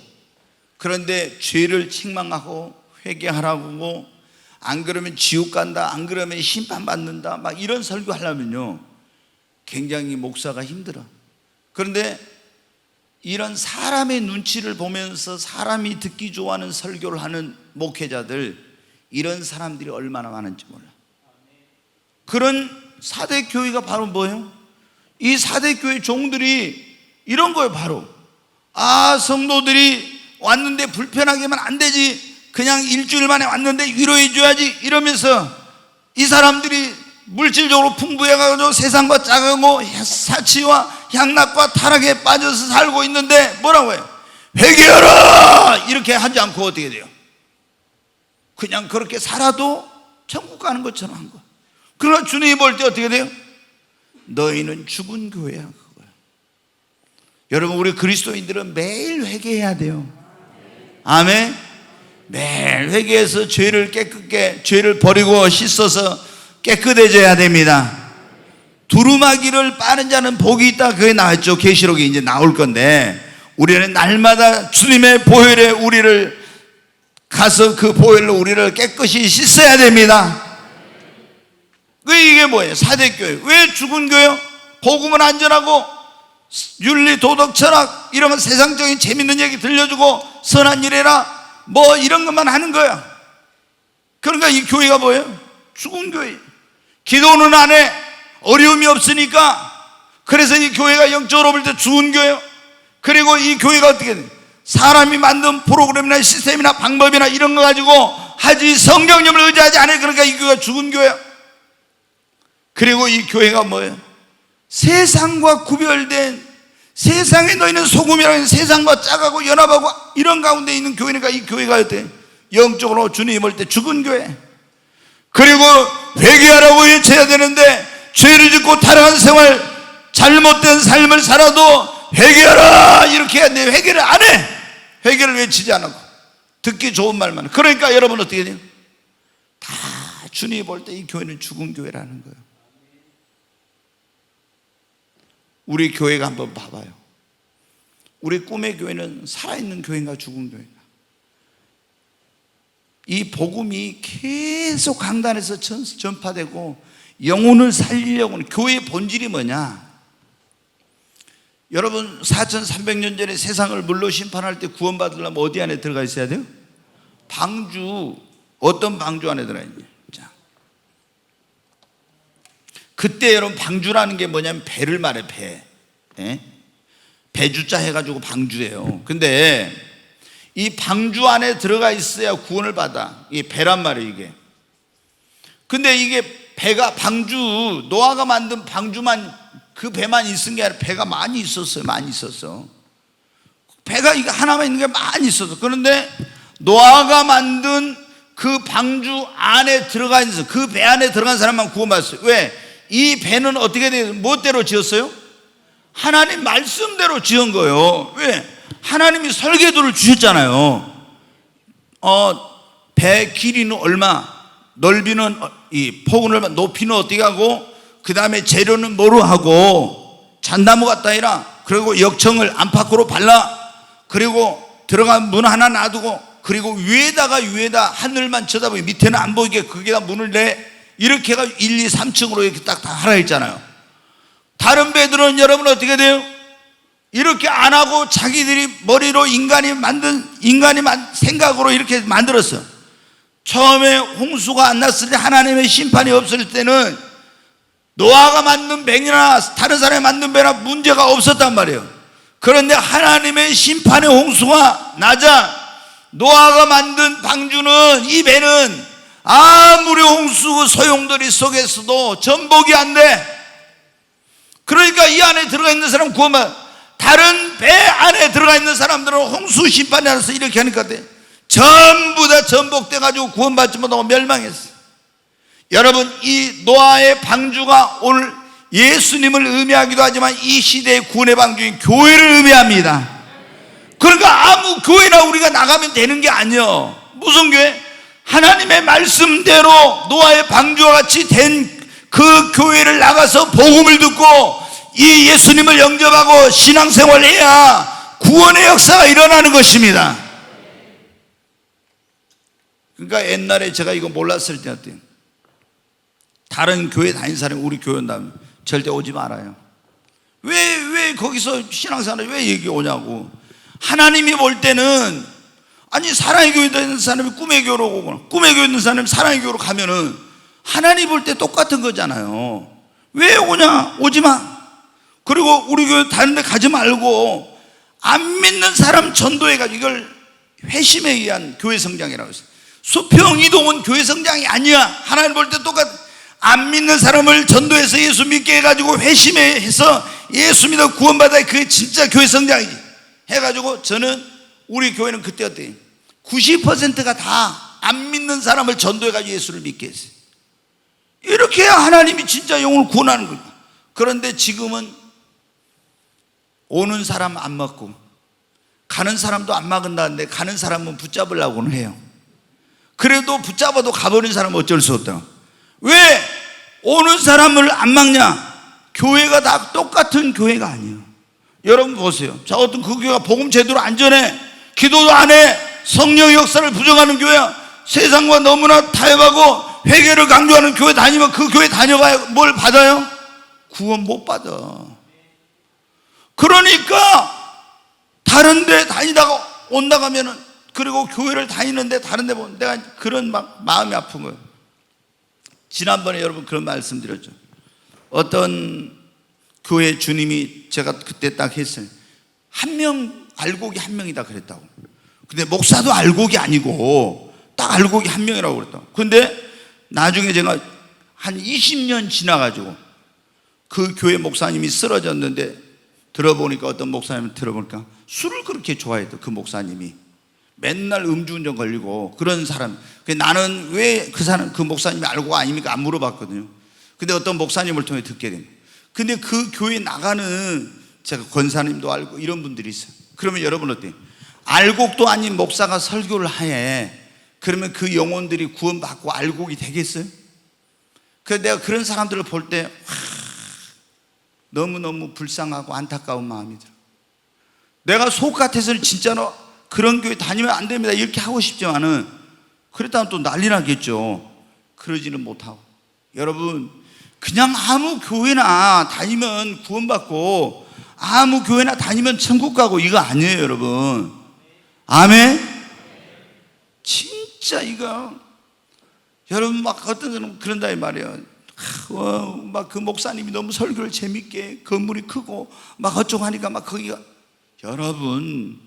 그런데 죄를 책망하고 회개하라고, 안 그러면 지옥 간다, 안 그러면 심판받는다, 막 이런 설교 하려면요 굉장히 목사가 힘들어. 그런데 이런 사람의 눈치를 보면서 사람이 듣기 좋아하는 설교를 하는 목회자들, 이런 사람들이 얼마나 많은지 몰라. 그런 사대교회가 바로 뭐예요? 이 사대교회 종들이 이런 거예요. 바로 성도들이 왔는데 불편하게만 안 되지, 그냥 일주일 만에 왔는데 위로해 줘야지, 이러면서 이 사람들이 물질적으로 풍부해가지고 세상과 짝하고 사치와 향락과 타락에 빠져서 살고 있는데 뭐라고 해요? 회개하라! 이렇게 하지 않고 어떻게 돼요? 그냥 그렇게 살아도 천국 가는 것처럼 한 거예요. 그러나 주님이 볼 때 어떻게 돼요? 너희는 죽은 교회야, 그거예요. 여러분, 우리 그리스도인들은 매일 회개해야 돼요. 아멘. 매일 회개해서 죄를 깨끗게, 죄를 버리고 씻어서 깨끗해져야 됩니다. 두루마기를 빠는 자는 복이 있다, 그게 나왔죠. 계시록에 이제 나올 건데, 우리는 날마다 주님의 보혈에 우리를 가서 그 보혈로 우리를 깨끗이 씻어야 됩니다. 이게 뭐예요? 사대교회. 왜 죽은 교회요? 복음은 안전하고 윤리, 도덕, 철학, 이런 건 세상적인 재밌는 얘기 들려주고 선한 일해라, 뭐 이런 것만 하는 거야. 그러니까 이 교회가 뭐예요? 죽은 교회. 기도는 안 해. 어려움이 없으니까. 그래서 이 교회가 영적으로 볼 때 죽은 교회예요. 그리고 이 교회가 어떻게 돼? 사람이 만든 프로그램이나 시스템이나 방법이나 이런 거 가지고 하지 성령님을 의지하지 않아요. 그러니까 이 교회가 죽은 교회야. 그리고 이 교회가 뭐예요? 세상과 구별된, 세상에 너희는 소금이라는, 세상과 짝하고 연합하고 이런 가운데 있는 교회니까 이 교회가 어때? 영적으로 주님이 볼 때 죽은 교회. 그리고 회개하라고 외쳐야 되는데 죄를 짓고 타락한 생활, 잘못된 삶을 살아도 회개하라 이렇게 해야 돼. 회개를 안 해. 회개를 외치지 않고 듣기 좋은 말만. 그러니까 여러분 어떻게 돼요? 다 주님이 볼 때 이 교회는 죽은 교회라는 거예요. 우리 교회가 한번 봐봐요. 우리 꿈의 교회는 살아있는 교회인가 죽은 교회인가? 이 복음이 계속 강단에서 전파되고 영혼을 살리려고는, 교회의 본질이 뭐냐? 여러분, 4300년 전에 세상을 물로 심판할 때 구원받으려면 어디 안에 들어가 있어야 돼요? 방주. 어떤 방주 안에 들어가 있냐? 자, 그때 여러분 방주라는 게 뭐냐면 배를 말해. 배. 배주자 해가지고 방주예요. 근데 이 방주 안에 들어가 있어야 구원을 받아. 이 배란 말이에요, 이게. 근데 이게 배가, 방주, 노아가 만든 방주만, 그 배만 있은 게 아니라 배가 많이 있었어요. 많이 있었어. 배가 이거 하나만 있는 게 많이 있었어. 그런데 노아가 만든 그 방주 안에 들어가 있어서 그 배 안에 들어간 사람만 구원받았어요. 왜? 이 배는 어떻게 돼요? 무엇대로 지었어요? 하나님 말씀대로 지은 거예요. 왜? 하나님이 설계도를 주셨잖아요. 배 길이는 얼마, 넓이는 이 폭은 얼마, 높이는 어떻게 하고, 그 다음에 재료는 뭐로 하고, 잣나무 갖다 해라. 그리고 역청을 안팎으로 발라. 그리고 들어간 문 하나 놔두고, 그리고 위에다 하늘만 쳐다보게, 밑에는 안 보이게 거기다 문을 내. 이렇게 해가 1, 2, 3층으로 이렇게 딱 다 하라 했잖아요. 다른 배들은 여러분 어떻게 돼요? 이렇게 안 하고 자기들이 머리로 인간이 생각으로 이렇게 만들었어. 처음에 홍수가 안 났을 때, 하나님의 심판이 없을 때는 노아가 만든 배나 다른 사람이 만든 배나 문제가 없었단 말이에요. 그런데 하나님의 심판의 홍수가 나자 노아가 만든 방주는, 이 배는 아무리 홍수 소용돌이 속에서도 전복이 안 돼. 그러니까 이 안에 들어가 있는 사람 구원받아. 다른 배 안에 들어가 있는 사람들은 홍수 심판이 나서 이렇게 하니까 전부 다 전복돼 가지고 구원받지 못하고 멸망했어요. 여러분, 이 노아의 방주가 오늘 예수님을 의미하기도 하지만 이 시대의 구원의 방주인 교회를 의미합니다. 그러니까 아무 교회나 우리가 나가면 되는 게 아니에요. 무슨 교회? 하나님의 말씀대로 노아의 방주와 같이 된 그 교회를 나가서 복음을 듣고 이 예수님을 영접하고 신앙생활을 해야 구원의 역사가 일어나는 것입니다. 그러니까 옛날에 제가 이거 몰랐을 때 어때요? 다른 교회 다닌 사람이 우리 교회 온다면 절대 오지 말아요. 왜 거기서 신앙생활을 왜 여기 오냐고. 하나님이 볼 때는, 아니 사랑의 교회 다니는 사람이 꿈의 교회로 오거나 꿈의 교회 있는 사람이 사랑의 교회로 가면은 하나님 볼 때 똑같은 거잖아요. 왜 오냐? 오지 마. 그리고 우리 교회 다른 데 가지 말고 안 믿는 사람 전도해가지고, 이걸 회심에 의한 교회 성장이라고 했어요. 수평 이동은 교회 성장이 아니야. 하나님 볼 때 똑같아. 안 믿는 사람을 전도해서 예수 믿게 해가지고 회심해서 예수 믿어 구원받아야 그게 진짜 교회 성장이지. 해가지고 저는 우리 교회는 그때 어때요? 90%가 다 안 믿는 사람을 전도해가지고 예수를 믿게 했어요. 이렇게 해야 하나님이 진짜 영혼을 구원하는 거예요. 그런데 지금은 오는 사람 안 맞고 가는 사람도 안 막은다는데 가는 사람은 붙잡으려고는 해요. 그래도 붙잡아도 가버린 사람은 어쩔 수 없다. 왜 오는 사람을 안 막냐? 교회가 다 똑같은 교회가 아니에요. 여러분 보세요. 자, 어떤 그 교회가 복음 제대로 안 전해, 기도도 안 해, 성령의 역사를 부정하는 교회야. 세상과 너무나 타협하고 회개를 강조하는 교회 다니면 그 교회 다녀봐야 뭘 받아요? 구원 못 받아. 그러니까 다른 데 다니다가 온다 가면은, 그리고 교회를 다니는데 다른 데 보면 내가 그런 막 마음이 아픈 거예요. 지난번에 여러분 그런 말씀 드렸죠. 어떤 교회 주님이, 제가 그때 딱 했어요. 한 명 알곡이 한 명이다 그랬다고. 근데 목사도 알곡이 아니고 딱 알곡이 한 명이라고 그랬다고. 근데 나중에 제가 한 20년 지나가지고 그 교회 목사님이 쓰러졌는데, 들어보니까 어떤 목사님 들어보니까 술을 그렇게 좋아했던 그 목사님이 맨날 음주운전 걸리고 그런 사람. 나는 왜 그 사람, 그 목사님이 알고 아닙니까? 안 물어봤거든요. 근데 어떤 목사님을 통해 듣게 됩니다. 근데 그 교회 나가는, 제가 권사님도 알고 이런 분들이 있어요. 그러면 여러분 어때요? 알곡도 아닌 목사가 설교를 해. 그러면 그 영혼들이 구원받고 알곡이 되겠어요? 그래서 내가 그런 사람들을 볼 때 너무너무 불쌍하고 안타까운 마음이 들어요. 내가 속 같아서는 진짜로 그런 교회 다니면 안 됩니다 이렇게 하고 싶지만은, 그랬다면 또 난리 나겠죠. 그러지는 못하고. 여러분, 그냥 아무 교회나 다니면 구원받고 아무 교회나 다니면 천국 가고 이거 아니에요 여러분. 아멘? 진짜 이거 여러분, 막 어떤 사람은 그런다 이 말이에요. 막 그 목사님이 너무 설교를 재밌게, 건물이 크고 막 어쩌고 하니까 막 거기가, 여러분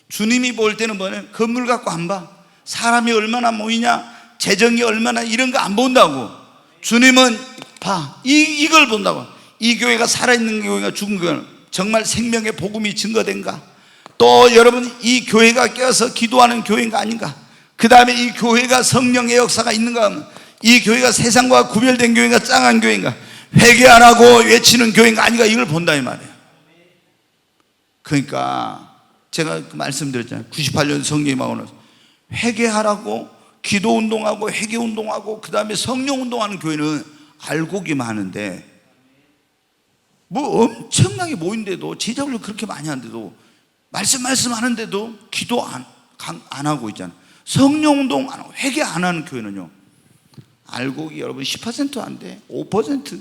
주님이 볼 때는 뭐냐? 건물 갖고 안 봐. 사람이 얼마나 모이냐, 재정이 얼마나, 이런 거 안 본다고. 주님은 봐, 이걸 본다고. 이 교회가 살아있는 교회가 죽은 교회가 정말 생명의 복음이 증거된가? 또 여러분, 이 교회가 깨어서 기도하는 교회인가 아닌가? 그 다음에 이 교회가 성령의 역사가 있는가 하면, 이 교회가 세상과 구별된 교회인가, 짱한 교회인가, 회개 안 하고 외치는 교회인가 아닌가, 이걸 본다 이 말이에요. 그러니까 제가 말씀드렸잖아요. 98년 성령님하고 나서 회개하라고, 기도운동하고 회개운동하고 그 다음에 성령운동하는 교회는 알곡이 많은데, 뭐 엄청나게 모인데도, 제자훈련 그렇게 많이 하는데도, 말씀 하는데도 기도 안 하고 있잖아요. 성령운동 안 하고 회개 안 하는 교회는요, 알곡이 여러분 10% 안 돼. 5%,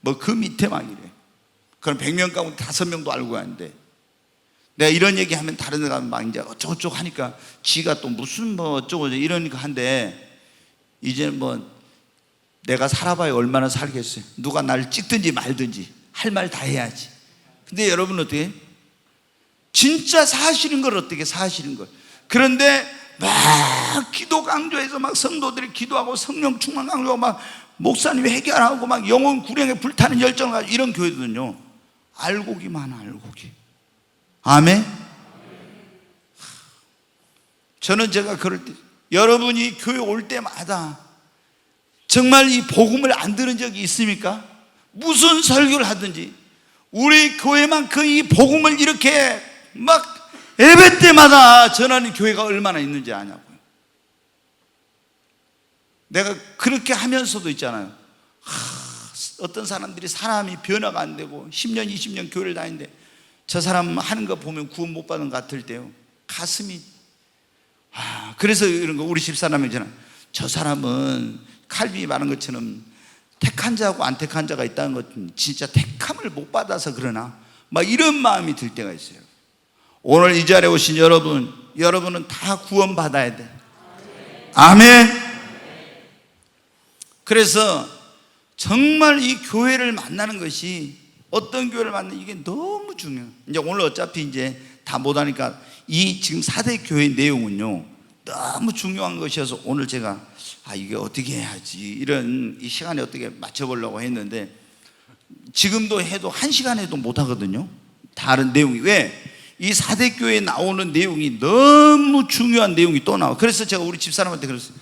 뭐 그 밑에 막 이래. 그럼 100명 가운데 5명도 알고 하는데, 내가 이런 얘기하면 다른 데 가면 막 이제 어쩌고저쩌고 하니까 지가 또 무슨 뭐 어쩌고 이러니까 한데, 이제 뭐 내가 살아봐야 얼마나 살겠어요. 누가 나를 찍든지 말든지 할 말 다 해야지. 근데 여러분 어떻게? 진짜 사실인 걸 어떻게 사실인 걸. 그런데 막 기도 강조해서 막 성도들이 기도하고 성령 충만 강조하고 막 목사님이 해결하고 막 영혼 구령에 불타는 열정을 가지고 이런 교회들은요, 알곡이 많아, 알곡이. 아멘. 저는 제가 그럴 때, 여러분이 교회 올 때마다 정말 이 복음을 안 들은 적이 있습니까? 무슨 설교를 하든지 우리 교회만큼 이 복음을 이렇게 막 예배 때마다 전하는 교회가 얼마나 있는지 아냐고요. 내가 그렇게 하면서도 있잖아요. 어떤 사람들이 사람이 변화가 안 되고 10년 20년 교회를 다니는데 저 사람 하는 거 보면 구원 못 받은 것 같을 때요, 가슴이 그래서 이런 거 우리 집사람이 있잖아요. 저 사람은 칼빈이 말한 것처럼 택한 자하고 안 택한 자가 있다는 것은 진짜 택함을 못 받아서 그러나 막 이런 마음이 들 때가 있어요. 오늘 이 자리에 오신 여러분, 여러분은 다 구원 받아야 돼. 아멘. 그래서 정말 이 교회를 만나는 것이, 어떤 교회를 만나는 이게 너무 중요해요. 이제 오늘 어차피 이제 다 못하니까 이 지금 4대 교회 내용은요 너무 중요한 것이어서 오늘 제가 이게 어떻게 해야지, 이런 이 시간에 어떻게 맞춰보려고 했는데 지금도 해도 1시간 해도 못하거든요. 다른 내용이. 왜? 이 4대 교회에 나오는 내용이 너무 중요한 내용이 또 나와. 그래서 제가 우리 집사람한테 그랬어요.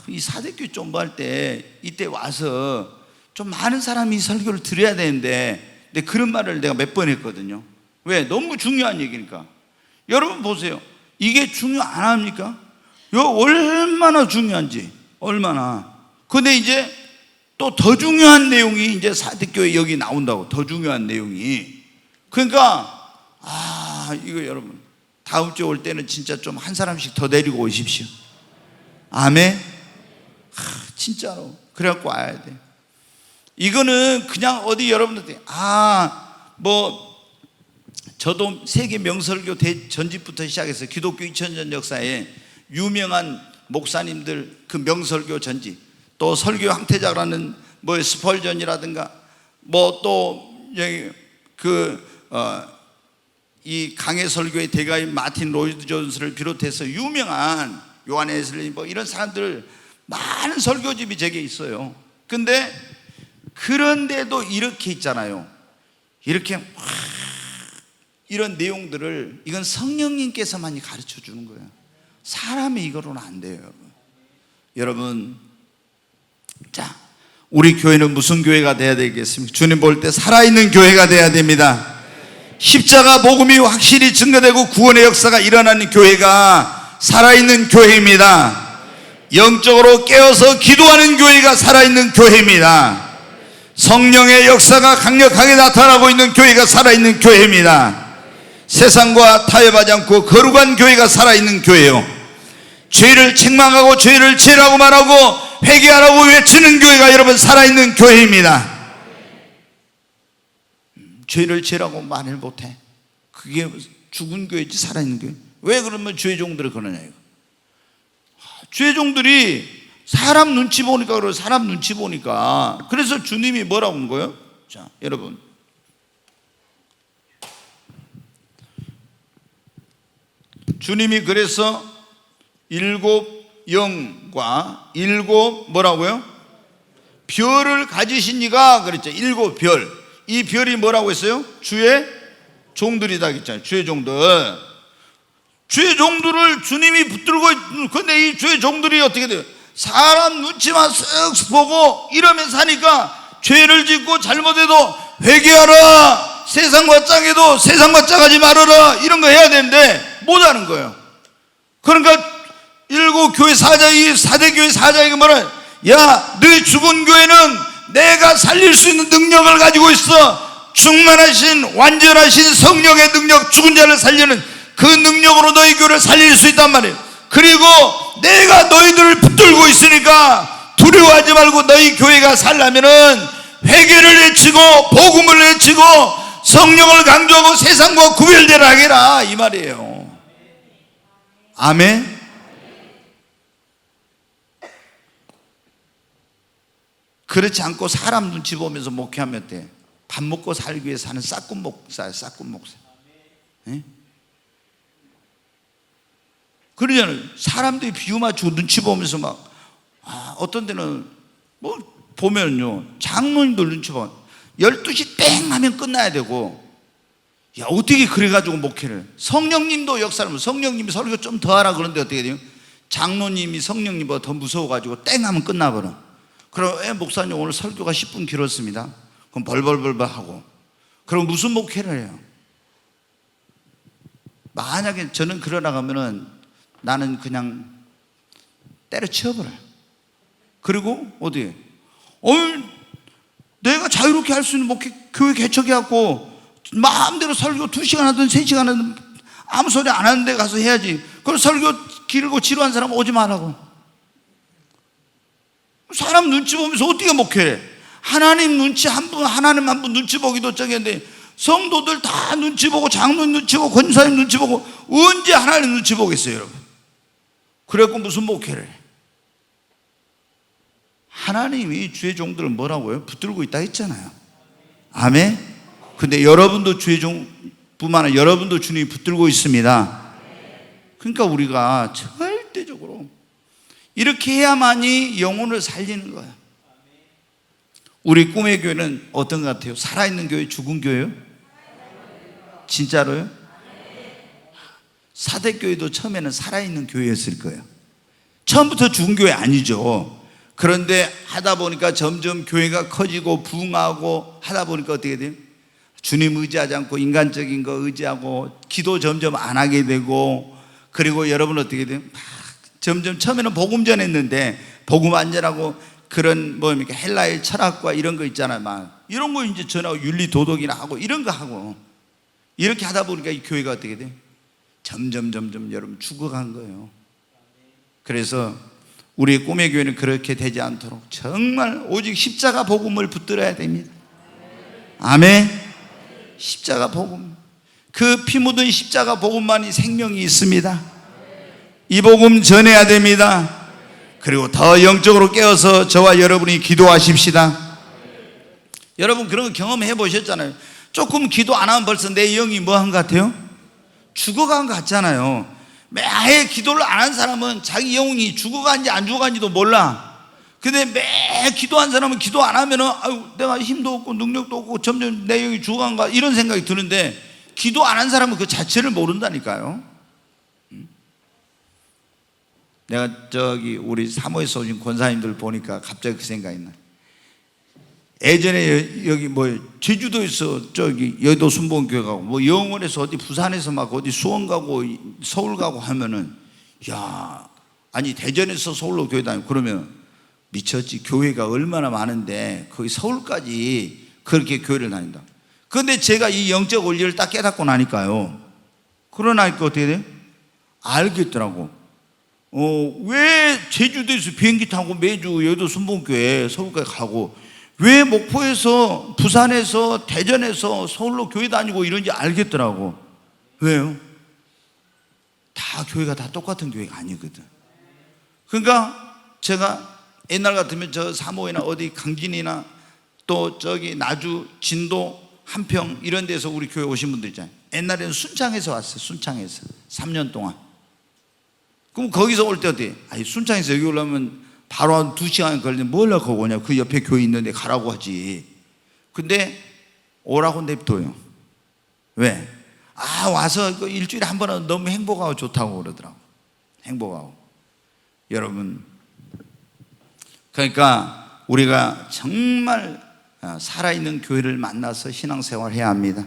이 4대 교회 존버할 때 이때 와서 좀 많은 사람이 설교를 들어야 되는데, 근데 그런 말을 내가 몇 번 했거든요. 왜? 너무 중요한 얘기니까. 여러분 보세요. 이게 중요 안 합니까? 이거 얼마나 중요한지, 얼마나. 근데 이제 또 더 중요한 내용이 이제 4대 교회 여기 나온다고. 더 중요한 내용이. 그러니까 이거 여러분 다음 주에 올 때는 진짜 좀 한 사람씩 더 데리고 오십시오. 아멘. 진짜로 그래갖고 와야 돼. 이거는 그냥 어디 여러분들 저도 세계 명설교 전집부터 시작해서 기독교 2000년 역사에 유명한 목사님들 그 명설교 전집, 또 설교 황태자라는 스펄전이라든가 이 강해 설교의 대가인 마틴 로이드 존스를 비롯해서 유명한 요한 웨슬리 이런 사람들 많은 설교집이 제게 있어요. 근데 그런데도 이렇게 있잖아요. 이렇게 이런 내용들을, 이건 성령님께서만이 가르쳐 주는 거예요. 사람이 이거로는 안 돼요, 여러분. 자, 우리 교회는 무슨 교회가 돼야 되겠습니까? 주님 볼 때 살아있는 교회가 돼야 됩니다. 십자가 복음이 확실히 증거되고 구원의 역사가 일어나는 교회가 살아있는 교회입니다. 영적으로 깨어서 기도하는 교회가 살아있는 교회입니다. 성령의 역사가 강력하게 나타나고 있는 교회가 살아있는 교회입니다. 세상과 타협하지 않고 거룩한 교회가 살아있는 교회요. 죄를 책망하고 죄를 죄라고 말하고 회개하라고 외치는 교회가 여러분 살아있는 교회입니다. 죄를 죄라고 말을 못해. 그게 죽은 교회지 살아있는 교회. 왜 그러면 죄종들을 그러냐 이거. 죄종들이 사람 눈치 보니까 그래요. 사람 눈치 보니까. 그래서 주님이 뭐라고 한 거예요? 자, 여러분, 주님이 그래서 7 영과 7 뭐라고요? 별을 가지신 이가 그랬죠. 7 별. 이 별이 뭐라고 했어요? 주의 종들이다 했잖아요. 주의 종들. 주의 종들을 주님이 붙들고 있는. 근데 이 주의 종들이 어떻게 돼요? 사람 눈치만 쓱 보고 이러면서 하니까 죄를 짓고 잘못해도 회개하라, 세상과 짝해도 세상과 짝하지 말아라, 이런 거 해야 되는데 못하는 거예요. 그러니까 7 교회 사장이, 4대 교회 사장이 뭐라, 야, 너희 죽은 교회는 내가 살릴 수 있는 능력을 가지고 있어. 충만하신 완전하신 성령의 능력, 죽은 자를 살리는 그 능력으로 너희 교회를 살릴 수 있단 말이에요. 그리고 내가 너희들을 붙들고 있으니까 두려워하지 말고 너희 교회가 살려면은 회개를 외치고 복음을 외치고 성령을 강조하고 세상과 구별되라 하게라, 이 말이에요. 아멘. 그렇지 않고 사람 눈치 보면서 목회하면 돼. 밥 먹고 살기 위해 사는 싹군 목사야, 싹군 목사. 예? 그러잖아요. 사람들이 비유 맞추고 눈치 보면서 막, 어떤 데는 뭐 보면요, 장로님들 눈치 봐. 12시 땡 하면 끝나야 되고, 야, 어떻게 그래가지고 목회를. 성령님도 역사를, 성령님이 설교 좀 더 하라 그러는데 어떻게 돼요? 장로님이 성령님보다 더 무서워가지고 땡 하면 끝나버려. 그럼 목사님 오늘 설교가 10분 길었습니다. 그럼 벌벌벌벌 하고. 그럼 무슨 목회를 해요? 만약에 저는 그러나가면은 나는 그냥 때려치워버려요. 그리고 어디에? 내가 자유롭게 할 수 있는 목회, 교회 개척해갖고 마음대로 설교 2시간 하든 3시간 하든 아무 소리 안 하는 데 가서 해야지. 그럼 설교 길고 지루한 사람 오지 말라고. 사람 눈치 보면서 어떻게 목회해? 하나님 눈치 하나님 한 분 눈치 보기도 저기인데, 성도들 다 눈치 보고, 장로님 눈치 보고, 권사님 눈치 보고, 언제 하나님 눈치 보겠어요, 여러분? 그래갖고 무슨 목회를 해? 하나님이 주의 종들을 뭐라고요? 붙들고 있다 했잖아요. 아멘? 근데 여러분도 주의 종뿐만 아니라 여러분도 주님이 붙들고 있습니다. 그러니까 우리가 절대적으로 이렇게 해야만이 영혼을 살리는 거예요. 우리 꿈의 교회는 어떤 것 같아요? 살아있는 교회, 죽은 교회요? 진짜로요? 사대교회도 처음에는 살아있는 교회였을 거예요. 처음부터 죽은 교회 아니죠. 그런데 하다 보니까 점점 교회가 커지고 부흥하고 하다 보니까 어떻게 돼요? 주님 의지하지 않고 인간적인 거 의지하고 기도 점점 안 하게 되고, 그리고 여러분 어떻게 돼요? 점점 처음에는 복음 전했는데 복음 안 전하고 그런 뭡니까 헬라의 철학과 이런 거 있잖아요. 막 이런 거 이제 전하고 윤리 도덕이나 하고 이런 거 하고, 이렇게 하다 보니까 이 교회가 어떻게 돼요? 점점 여러분 죽어간 거예요. 그래서 우리 꿈의 교회는 그렇게 되지 않도록 정말 오직 십자가 복음을 붙들어야 됩니다. 아멘. 십자가 복음, 그 피 묻은 십자가 복음만이 생명이 있습니다. 이 복음 전해야 됩니다. 그리고 더 영적으로 깨어서 저와 여러분이 기도하십시다. 여러분 그런 거 경험해 보셨잖아요. 조금 기도 안 하면 벌써 내 영이 뭐 한 것 같아요? 죽어간 것 같잖아요. 매해 기도를 안 한 사람은 자기 영이 죽어간지 안 죽어간지도 몰라. 근데 매 기도한 사람은 기도 안 하면은 아유, 내가 힘도 없고 능력도 없고 점점 내 영이 죽어간가 이런 생각이 드는데, 기도 안 한 사람은 그 자체를 모른다니까요. 내가 저기 우리 사모에서 오신 권사님들 보니까 갑자기 그 생각이 나. 예전에 여기 뭐 제주도에서 저기 여의도 순복음교회 가고 뭐 영월에서 어디 부산에서 막 어디 수원 가고 서울 가고 하면은, 야, 아니 대전에서 서울로 교회 다니고 그러면 미쳤지. 교회가 얼마나 많은데 거기 서울까지 그렇게 교회를 다닌다. 그런데 제가 이 영적 원리를 딱 깨닫고 나니까요, 그러나니까 어떻게 돼요? 알겠더라고. 왜 제주도에서 비행기 타고 매주 여의도 순복음교회 서울까지 가고, 왜 목포에서 부산에서 대전에서 서울로 교회 다니고 이런지 알겠더라고. 왜요? 다 교회가 다 똑같은 교회가 아니거든. 그러니까 제가 옛날 같으면 저 사모이나 어디 강진이나 또 저기 나주 진도 한평 이런 데서 우리 교회 오신 분들 있잖아요. 옛날에는 순창에서 왔어요. 순창에서 3년 동안. 그럼 거기서 올 때 어때? 아니 순창에서 여기 오려면 바로 한 2시간 걸리는데 뭘 하고 오냐. 그 옆에 교회 있는데 가라고 하지. 근데 오라고 냅둬요. 왜? 와서 일주일에 한 번은 너무 행복하고 좋다고 그러더라고. 행복하고. 여러분, 그러니까 우리가 정말 살아있는 교회를 만나서 신앙생활을 해야 합니다.